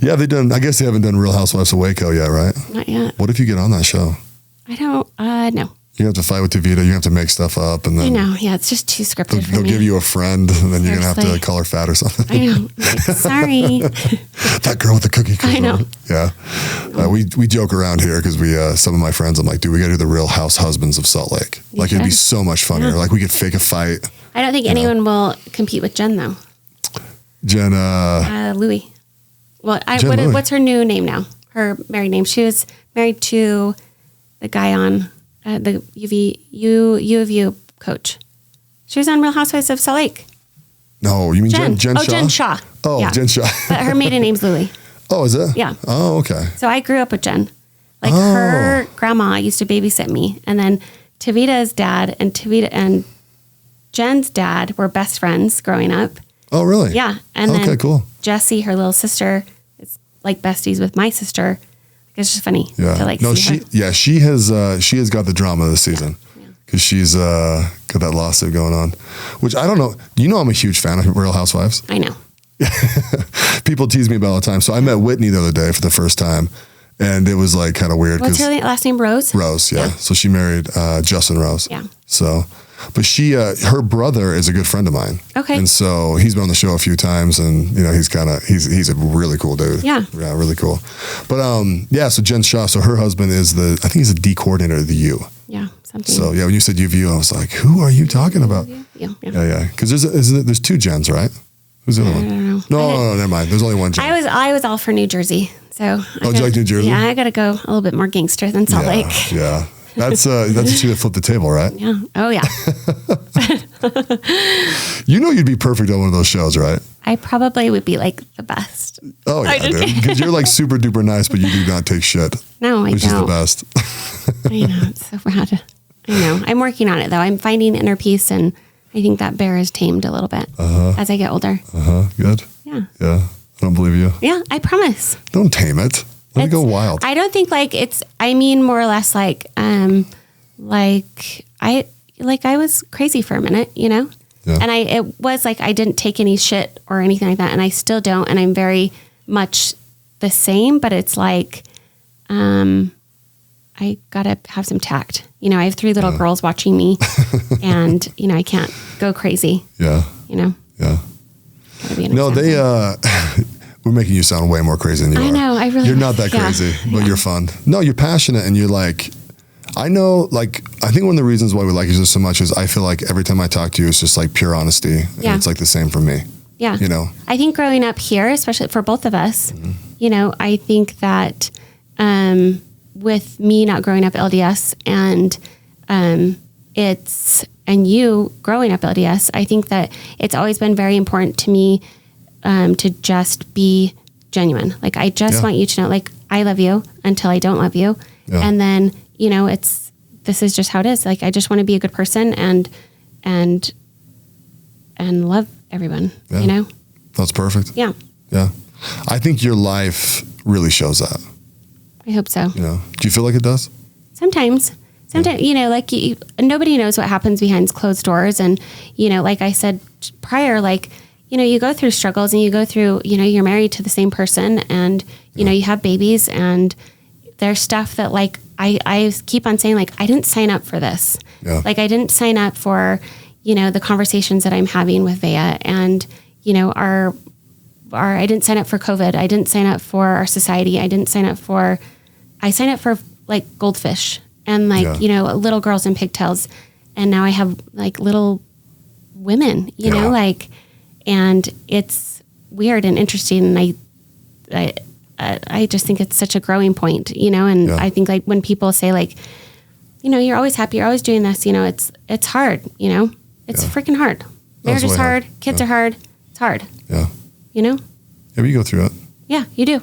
Yeah, I guess they haven't done Real Housewives of Waco yet, right? Not yet. What if you get on that show? I don't, no. You have to fight with Tavita. You have to make stuff up, and then I know. Yeah, it's just too scripted for they'll me. give you a friend, and then you're gonna have to Seriously. call her fat or something. I know. Like, sorry. That girl with the cookie. I know. Yeah, we joke around here because some of my friends. I'm like, dude, we gotta do the Real House Husbands of Salt Lake. Like, it'd be so much funnier. Yeah. Like, we could fake a fight. I don't think anyone will compete with Jen though. Jen, Louie. Well, Jen Louie. what's her new name now? Her married name. She was married to the guy on the U of U coach. She was on Real Housewives of Salt Lake. no, you mean Jen Shaw? Jen Shaw. Oh, Yeah. Jen Shaw. But her maiden name's Louie. Oh, is it? Yeah. Oh, okay. So I grew up with Jen. Like Oh. her grandma used to babysit me. And then Tavita's dad and Jen's dad were best friends growing up. Oh, really? Yeah. And Okay, then cool. Jessie, her little sister, is like besties with my sister. It's just funny Yeah. to like No, see her. she has got the drama this season because she's got that lawsuit going on, which I don't know. I'm a huge fan of Real Housewives. I know. People tease me about it all the time. So I met Whitney the other day for the first time, and it was like kind of weird. What's her last name? Rose? Rose, yeah. So she married Justin Rose. Yeah. So, but her brother is a good friend of mine. Okay. And so he's been on the show a few times, and he's a really cool dude. Yeah. Yeah, really cool. But so Jen Shaw, so her husband is I think he's a D coordinator of the U. Yeah. Something. So yeah, when you said UVU, I was like, who are you talking about? Yeah. Yeah. Because there's 2 Jens, right? Who's the other one? I don't know. No, never mind. There's only one Jen. I was all for New Jersey. So do you like New Jersey? Yeah, I got to go a little bit more gangster than Salt Lake. Yeah. That's the two that flipped the table, right? Yeah. Oh yeah. You'd be perfect on one of those shows, right? I probably would be like the best. Oh yeah, dude. Because you're like super duper nice, but you do not take shit. No, I which don't. is the best. I know, it's so bad. I know. I'm working on it though. I'm finding inner peace, and I think that bear is tamed a little bit as I get older. Good. Yeah. Yeah. I don't believe you. Yeah, I promise. Don't tame it. Let it go wild. I don't think like I mean more or less like I was crazy for a minute, Yeah. And it was like I didn't take any shit or anything like that, and I still don't, and I'm very much the same, but it's like I gotta have some tact. I have 3 little girls watching me, and I can't go crazy. Yeah. Yeah. Gotta be an No, example. we're making you sound way more crazy than you are. I know. I really. You're not that crazy, but you're fun. No, you're passionate, and you're like, I know, like, I think one of the reasons why we like each other so much is I feel like every time I talk to you, it's just like pure honesty. And it's like the same for me. Yeah. I think growing up here, especially for both of us, I think that with me not growing up LDS and you growing up LDS, I think that it's always been very important to me to just be genuine. Like, I just want you to know, like, I love you until I don't love you. Yeah. And then, this is just how it is. Like, I just want to be a good person and love everyone, That's perfect. Yeah. Yeah. I think your life really shows that. I hope so. Do you feel like it does? Sometimes, like nobody knows what happens behind closed doors. And, like I said prior, like, you go through struggles and you go through, you're married to the same person and, you have babies and there's stuff that like I keep on saying, like, I didn't sign up for this. Yeah. Like, I didn't sign up for, you know, the conversations that I'm having with Vea, and, you know, I didn't sign up for COVID. I didn't sign up for our society. I signed up for like goldfish and like, you know, little girls in pigtails. And now I have like little women, you know, like, and it's weird and interesting. And I just think it's such a growing point, you know, and I think like when people say like, you know, you're always happy, you're always doing this, you know, it's hard, you know, it's freaking hard. Marriage is hard. Kids are hard. It's hard. Yeah. You know? Yeah, but you go through it. Yeah, you do.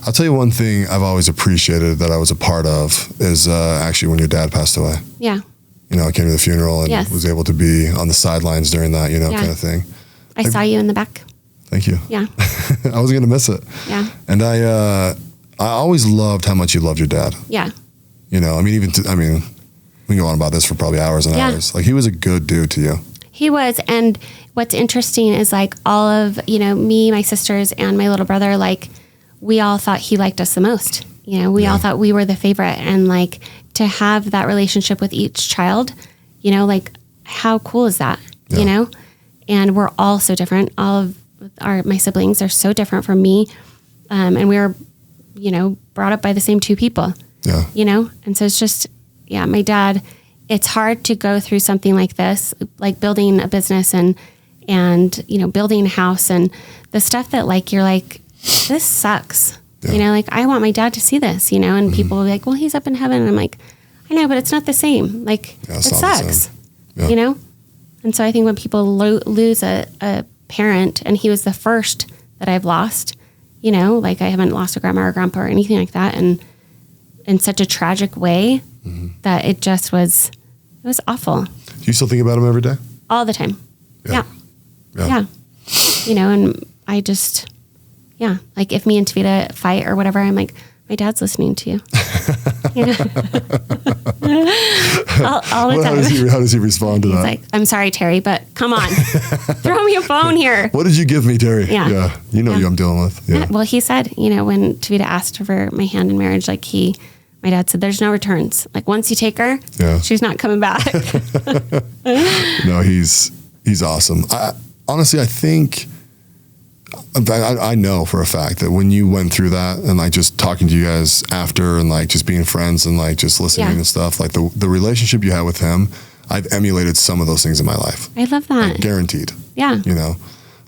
I'll tell you one thing I've always appreciated that I was a part of is actually when your dad passed away. Yeah. You know, I came to the funeral and was able to be on the sidelines during that, you know, kind of thing. I saw you in the back. Thank you. Yeah. I wasn't going to miss it. Yeah. And I always loved how much you loved your dad. Yeah. You know, I mean, we can go on about this for probably hours and hours. Like, he was a good dude to you. He was. And what's interesting is like all of, you know, me, my sisters, and my little brother, like, we all thought he liked us the most. You know, we all thought we were the favorite. And like, to have that relationship with each child, you know, like, how cool is that? You know? And we're all so different. All of my siblings are so different from me. And we were, you know, brought up by the same two people. Yeah. You know? And so it's just, my dad, it's hard to go through something like this, like building a business and, you know, building a house and the stuff that like, you're like, this sucks. Yeah. You know, like, I want my dad to see this, you know, and people will be like, well, he's up in heaven. And I'm like, I know, but it's not the same. Like, it sucks, you know? And so I think when people lose a parent, and he was the first that I've lost, you know, like, I haven't lost a grandma or grandpa or anything like that. And in such a tragic way that it was awful. Do you still think about him every day? All the time. Yeah. You know, and I just, like, if me and Tavita fight or whatever, I'm like, my dad's listening to you. You know? all the time. How does he respond to that? He's like, I'm sorry, Terry, but come on. Throw me a bone here. What did you give me, Terry? Yeah. You know who I'm dealing with. Yeah. Well, he said, you know, when Tavita asked for my hand in marriage, like, my dad said, there's no returns. Like, once you take her, she's not coming back. No, he's awesome. Honestly, I think, I know for a fact that when you went through that and like just talking to you guys after and like just being friends and like just listening and stuff, like the relationship you had with him, I've emulated some of those things in my life. I love that. Like, guaranteed. Yeah. You know,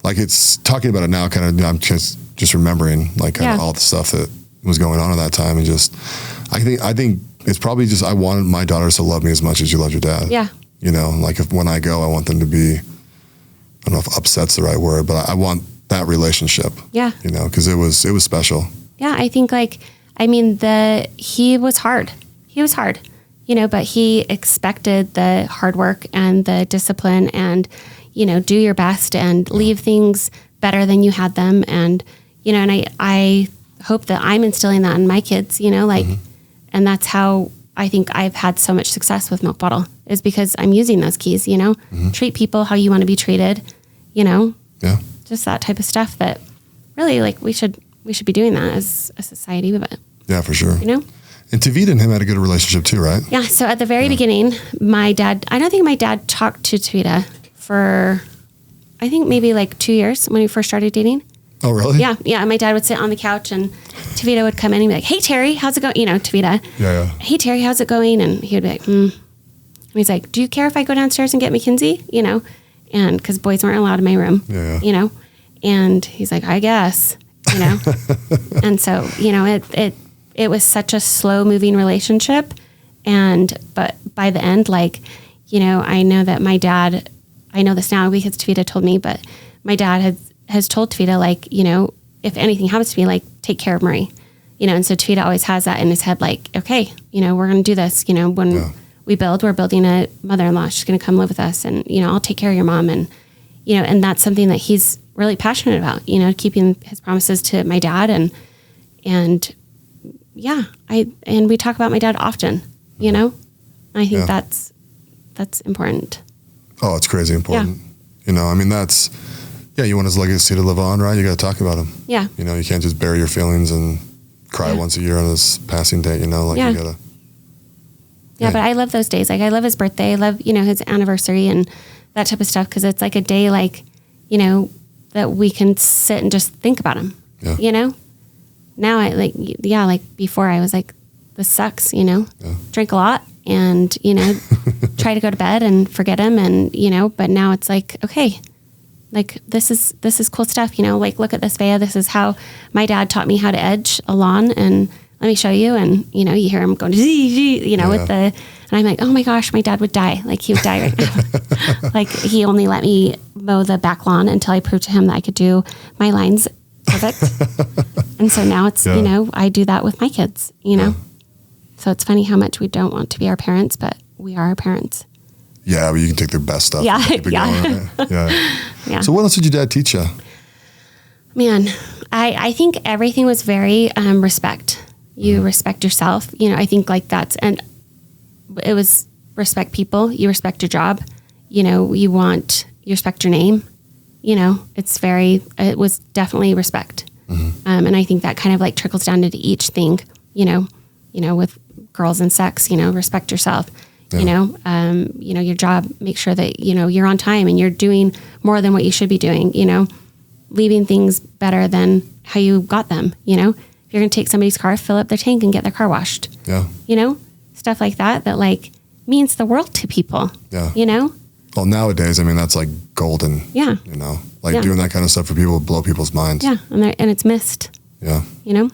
like, it's talking about it now, kind of, I'm just remembering like kind of all the stuff that was going on at that time. And just, I think it's probably just, I wanted my daughters to love me as much as you love your dad. Yeah. You know, like, when I go, I want them to be, I don't know if upset's the right word, but I want that relationship. Yeah. You know, because it was special. Yeah. I think, like, I mean, he was hard. He was hard, you know, but he expected the hard work and the discipline and, you know, do your best and leave things better than you had them. And, you know, and I hope that I'm instilling that in my kids, you know, like, and that's how I think I've had so much success with Milk Bottle, is because I'm using those keys, you know, treat people how you want to be treated, you know, just that type of stuff that really, like, we should be doing that as a society. But yeah, for sure. You know, and Tavita and him had a good relationship too, right? Yeah. So at the very beginning, I don't think my dad talked to Tavita for, I think maybe like 2 years when we first started dating. Oh, really? Yeah. Yeah. And my dad would sit on the couch and Tavita would come in and be like, hey, Terry, how's it going? You know, Tavita. Yeah. Hey, Terry, how's it going? And he would be like, And he's like, do you care if I go downstairs and get Makenzie? You know, and because boys weren't allowed in my room, you know, and he's like, I guess, you know. And so, you know, it was such a slow moving relationship. But by the end, like, you know, I know that my dad, I know this now because Tavita told me, but my dad has told Tavita, like, you know, if anything happens to me, like, take care of Marie, you know. And so Tavita always has that in his head, like, okay, you know, we're going to do this, you know, when we're building a mother-in-law, she's going to come live with us, and, you know, I'll take care of your mom. And, you know, and that's something that he's really passionate about, you know, keeping his promises to my dad. And we talk about my dad often, you know. I think that's important. Oh, it's crazy important. You know, I mean, you want his legacy to live on, right? You got to talk about him. Yeah. You know, you can't just bury your feelings and cry once a year on his passing date, you know, like, you got to Yeah, but I love those days. Like I love his birthday. I love, his anniversary and that type of stuff. Cause it's like a day like, that we can sit and just think about him, Now like before I was like, this sucks, drink a lot and, try to go to bed and forget him. And, but now it's like, okay, like this is cool stuff, like look at this, Vea. This is how my dad taught me how to edge a lawn, and let me show you. And, you hear him going, with and I'm like, oh my gosh, my dad would die. Like he would die right now. Like he only let me mow the back lawn until I proved to him that I could do my lines perfect. And so now it's, I do that with my kids, So it's funny how much we don't want to be our parents, but we are our parents. Yeah, but you can take their best stuff. Yeah, and keep it going, right? Yeah. So what else did your dad teach you? Man, I think everything was very respect. You respect yourself. I think like and it was respect people. You respect your job. You respect your name. It was definitely respect. And I think that kind of like trickles down into each thing, with girls and sex, respect yourself. Your job, make sure that, you're on time and you're doing more than what you should be doing, leaving things better than how you got them, If you're going to take somebody's car, fill up their tank and get their car washed. Yeah. Stuff like that like means the world to people. Yeah. Well, nowadays, I mean, that's like golden. Yeah. Doing that kind of stuff for people would blow people's minds. Yeah. And it's missed. Yeah. Yeah.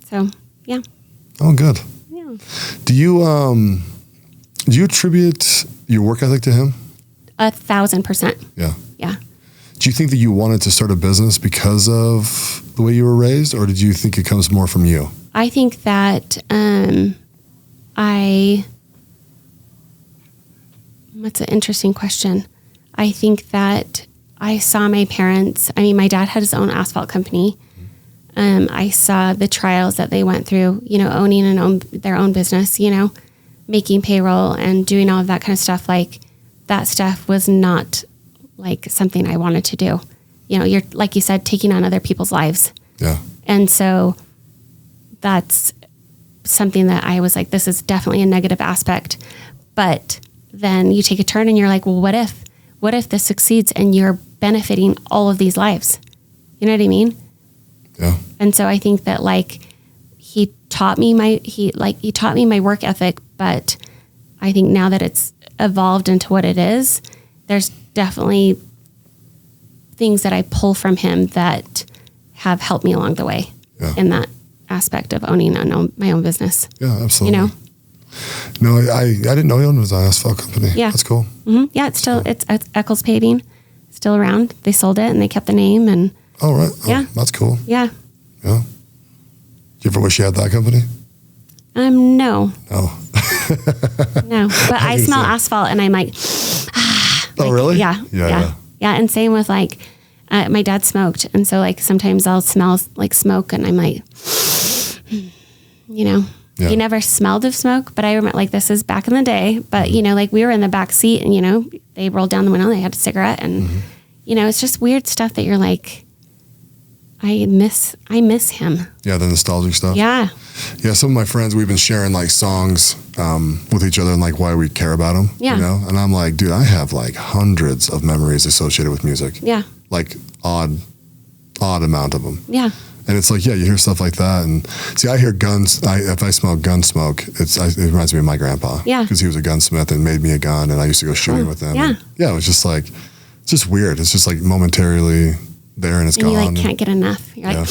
So, yeah. Oh, good. Yeah. Do you attribute your work ethic to him? 1,000%. Yeah. Yeah. Do you think that you wanted to start a business because of the way you were raised, or did you think it comes more from you? I think that that's an interesting question. I think that I saw my parents, my dad had his own asphalt company. I saw the trials that they went through, owning their own business, making payroll and doing all of that kind of stuff. Like that stuff was not like something I wanted to do. You're, like you said, taking on other people's lives. Yeah. And so that's something that I was like, this is definitely a negative aspect. But then you take a turn and you're like, well, what if this succeeds and you're benefiting all of these lives? You know what I mean? Yeah. And so I think that like he taught me my work ethic, but I think now that it's evolved into what it is, there's definitely things that I pull from him that have helped me along the way in that aspect of owning my own business. Yeah, absolutely. No, I didn't know he owned his asphalt company. Yeah. That's cool. Mm-hmm. Yeah, it's Eccles Paving, still around. They sold it and they kept the name and. Oh, right. Oh, yeah. That's cool. Yeah. Yeah. Do you ever wish you had that company? No. Oh. No, but I smell asphalt and I'm like, oh, really? Yeah. Yeah. And same with like, my dad smoked. And so like, sometimes I'll smell like smoke and I'm like, he never smelled of smoke, but I remember like, this is back in the day, but like we were in the back seat and, they rolled down the window, they had a cigarette and, it's just weird stuff that you're like, I miss him. Yeah. The nostalgic stuff. Yeah. Yeah. Some of my friends, we've been sharing like songs, with each other and like why we care about them, and I'm like, dude, I have like hundreds of memories associated with music. Yeah. Like odd amount of them. Yeah. And it's like, you hear stuff like that. And see, I hear guns. If I smell gun smoke, it reminds me of my grandpa. Yeah. Because he was a gunsmith and made me a gun and I used to go shooting with him. Yeah. And it was just like, it's just weird. It's just like momentarily there and it's gone. You like can't get enough. You're like,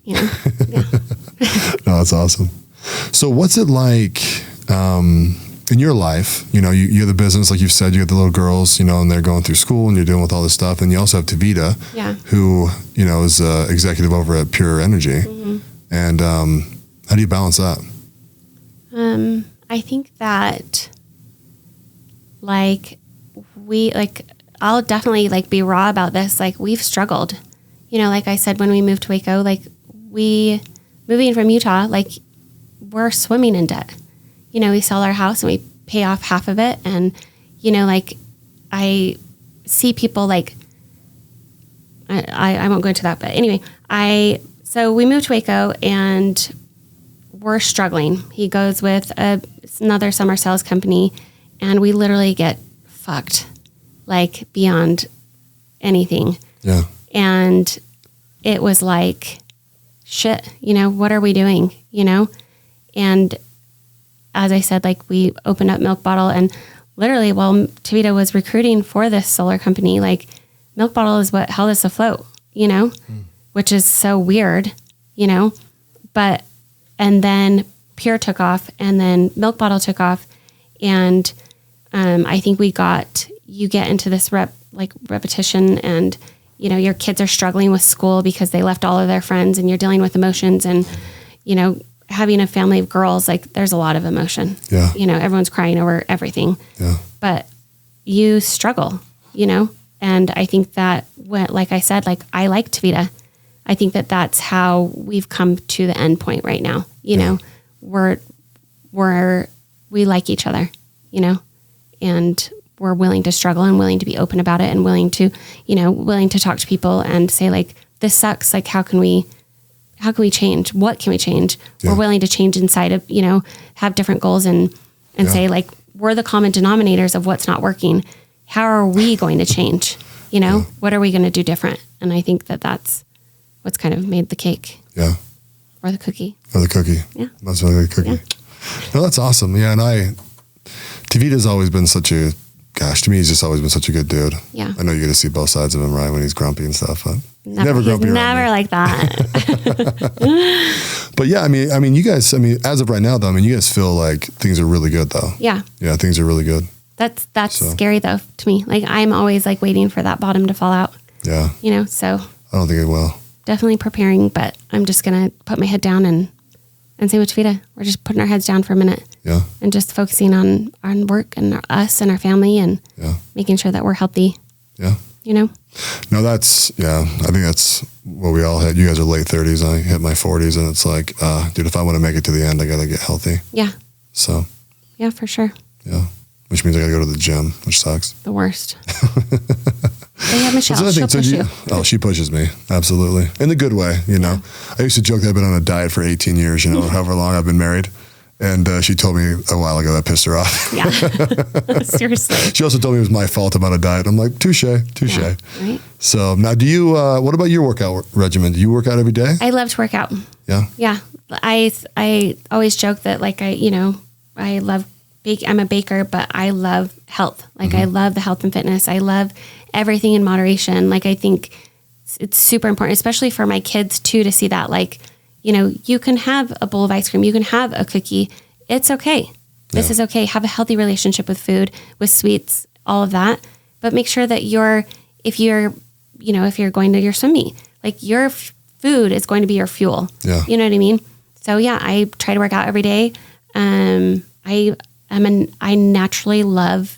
No, that's awesome. So what's it like, in your life? You have the business, like you've said, you have the little girls, and they're going through school and you're dealing with all this stuff. And you also have Tavita, who, is executive over at Pure Energy. Mm-hmm. And how do you balance that? I think that I'll definitely be raw about this. Like we've struggled, like I said, when we moved to Waco, moving from Utah, we're swimming in debt. We sell our house and we pay off half of it. And, I see people I won't go into that, but anyway, so we moved to Waco and we're struggling. He goes with another summer sales company, and we literally get fucked, like beyond anything. Yeah. And it was like, shit, you know, what are we doing? You know? And as I said, like we opened up Milk Bottle, and literally while Tavita was recruiting for this solar company, like Milk Bottle is what held us afloat, you know, which is so weird, you know, and then Pure took off, and then Milk Bottle took off. And I think you get into this repetition, and, you know, your kids are struggling with school because they left all of their friends, and you're dealing with emotions, and, you know, having a family of girls, like there's a lot of emotion. Yeah. You know, everyone's crying over everything. Yeah. But you struggle, you know, and I think that like I said, like I like Tavita. I think that that's how we've come to the end point right now. You know, we like each other, you know, and we're willing to struggle and willing to be open about it, and willing to talk to people and say like, this sucks. Like, how can we change? What can we change? Yeah. We're willing to change inside of, you know, have different goals and say like, we're the common denominators of what's not working. How are we going to change? You know, what are we going to do different? And I think that that's what's kind of made the cake. Yeah. Or the cookie. Yeah. That's really good cookie. Yeah. No, that's awesome. Yeah. And Tavita's always been to me, he's just always been such a good dude. Yeah. I know you get to see both sides of him, right? When he's grumpy and stuff, but never grumpy. Never like that. But yeah, I mean, you guys, as of right now though, you guys feel like things are really good though. Yeah. Yeah. Things are really good. That's scary though to me. Like I'm always like waiting for that bottom to fall out. Yeah. You know, so. I don't think it will. Definitely preparing, but I'm just going to put my head down and say with Tavita, we're just putting our heads down for a minute. Yeah. And just focusing on work and us and our family, and making sure that we're healthy. Yeah. You know? No, I think that's what we all had. You guys are late 30s. I hit my 40s, and it's like, dude, if I want to make it to the end, I got to get healthy. Yeah. So. Yeah, for sure. Yeah. Which means I got to go to the gym, which sucks. The worst. They have Michelle. She'll push you. Oh, she pushes me. Absolutely. In the good way, you know. I used to joke that I've been on a diet for 18 years, you know, however long I've been married. And she told me a while ago that pissed her off. Yeah. Seriously. She also told me it was my fault about a diet. I'm like, touche. Yeah, right. So now what about your workout regimen? Do you work out every day? I love to work out. Yeah. Yeah. I always joke that like I love I'm a baker, but I love health. Like I love the health and fitness. I love everything in moderation. Like I think it's super important, especially for my kids too, to see that like, you know, you can have a bowl of ice cream, you can have a cookie. It's okay. This is okay. Have a healthy relationship with food, with sweets, all of that. But make sure that if you're going to your swim meet, like your food is going to be your fuel. Yeah. You know what I mean? So yeah, I try to work out every day. I naturally love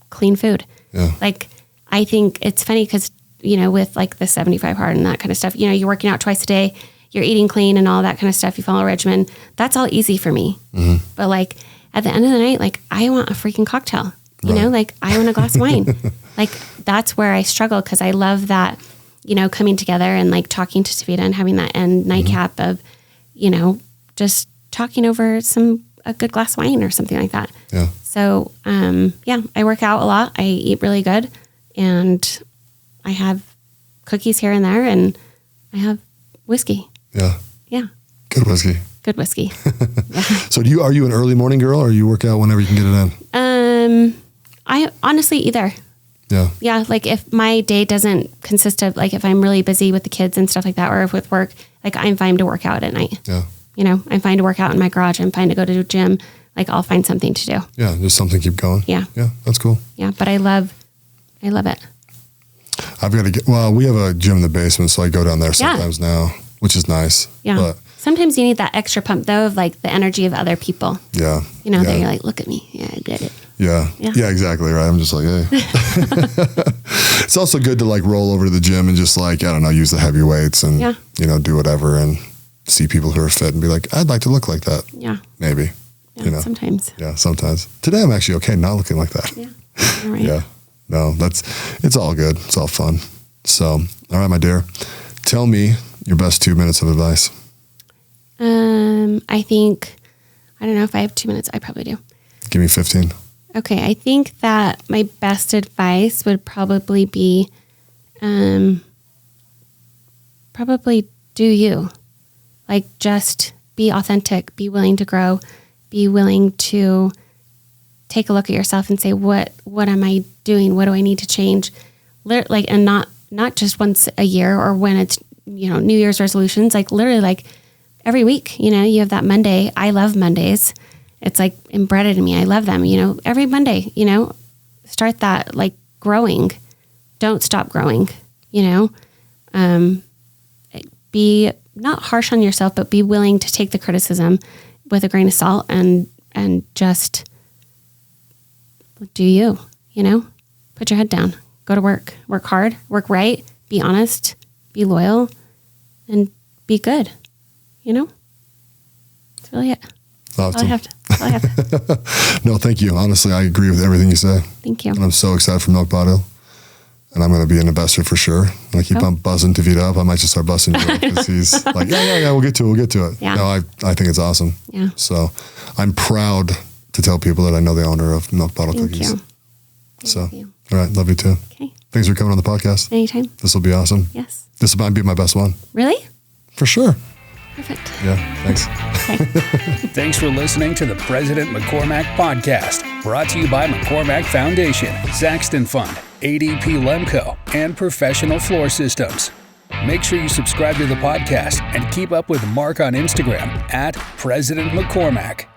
clean food. Yeah. Like, I think it's funny because, you know, with like the 75 hard and that kind of stuff, you know, you're working out twice a day, you're eating clean and all that kind of stuff. You follow a regimen. That's all easy for me. Mm-hmm. But like at the end of the night, like I want a freaking cocktail, you know, like I want a glass of wine. Like that's where I struggle. Cause I love that, you know, coming together and like talking to Tavita and having that end nightcap of, you know, just talking over a good glass of wine or something like that. Yeah. So, I work out a lot. I eat really good, and I have cookies here and there, and I have whiskey. Yeah. Yeah. Good whiskey. Good whiskey. Yeah. So are you an early morning girl, or you work out whenever you can get it in? I honestly either. Yeah. Yeah. Like if my day doesn't consist of like, if I'm really busy with the kids and stuff like that, or if with work, like I'm fine to work out at night. Yeah. You know, I'm fine to work out in my garage. I'm fine to go to the gym. Like I'll find something to do. Yeah. Just something to keep going. Yeah. Yeah. That's cool. Yeah. But I love it. I've got to we have a gym in the basement, so I go down there sometimes now, which is nice. Yeah. But sometimes you need that extra pump though, of like the energy of other people. Yeah. You know, they're like, look at me. Yeah, I get it. Yeah. Yeah, exactly. Right. I'm just like, hey. It's also good to like roll over to the gym and just like, I don't know, use the heavy weights and, you know, do whatever and see people who are fit and be like, I'd like to look like that. Yeah. Maybe. Yeah, you know, sometimes. Yeah, sometimes. Today I'm actually okay not looking like that. Yeah. All right. Yeah. No, it's all good. It's all fun. So, all right, my dear, tell me your best 2 minutes of advice. I think, I don't know if I have 2 minutes. I probably do. Give me 15. Okay. I think that my best advice would probably be, probably do you. Like, just be authentic, be willing to grow, be willing to take a look at yourself and say, what am I doing? What do I need to change? Like, and not just once a year or when it's, New Year's resolutions, like literally like every week, you have that Monday. I love Mondays. It's like embedded in me. I love them, every Monday, start that like growing. Don't stop growing, be not harsh on yourself, but be willing to take the criticism with a grain of salt and just do you, put your head down, go to work hard, work right, be honest, be loyal, and be good, That's really it. Awesome. That's all I have. No, thank you. Honestly, I agree with everything you say. Thank you. And I'm so excited for Milk Bottle. And I'm going to be an investor for sure. I keep on buzzing Tavita up. I might just start busting you up because he's like, yeah, we'll get to it. Yeah. No, I think it's awesome. Yeah. So I'm proud to tell people that I know the owner of Milk Bottle Cookies. Thank you. So, all right. Love you too. Okay. Thanks for coming on the podcast. Anytime. This will be awesome. Yes. This might be my best one. Really? For sure. Perfect. Yeah. Thanks. Thanks for listening to the President McCormack Podcast, brought to you by McCormack Foundation, Saxton Fund, ADP Lemco, and Professional Floor Systems. Make sure you subscribe to the podcast and keep up with Mark on Instagram @President McCormack.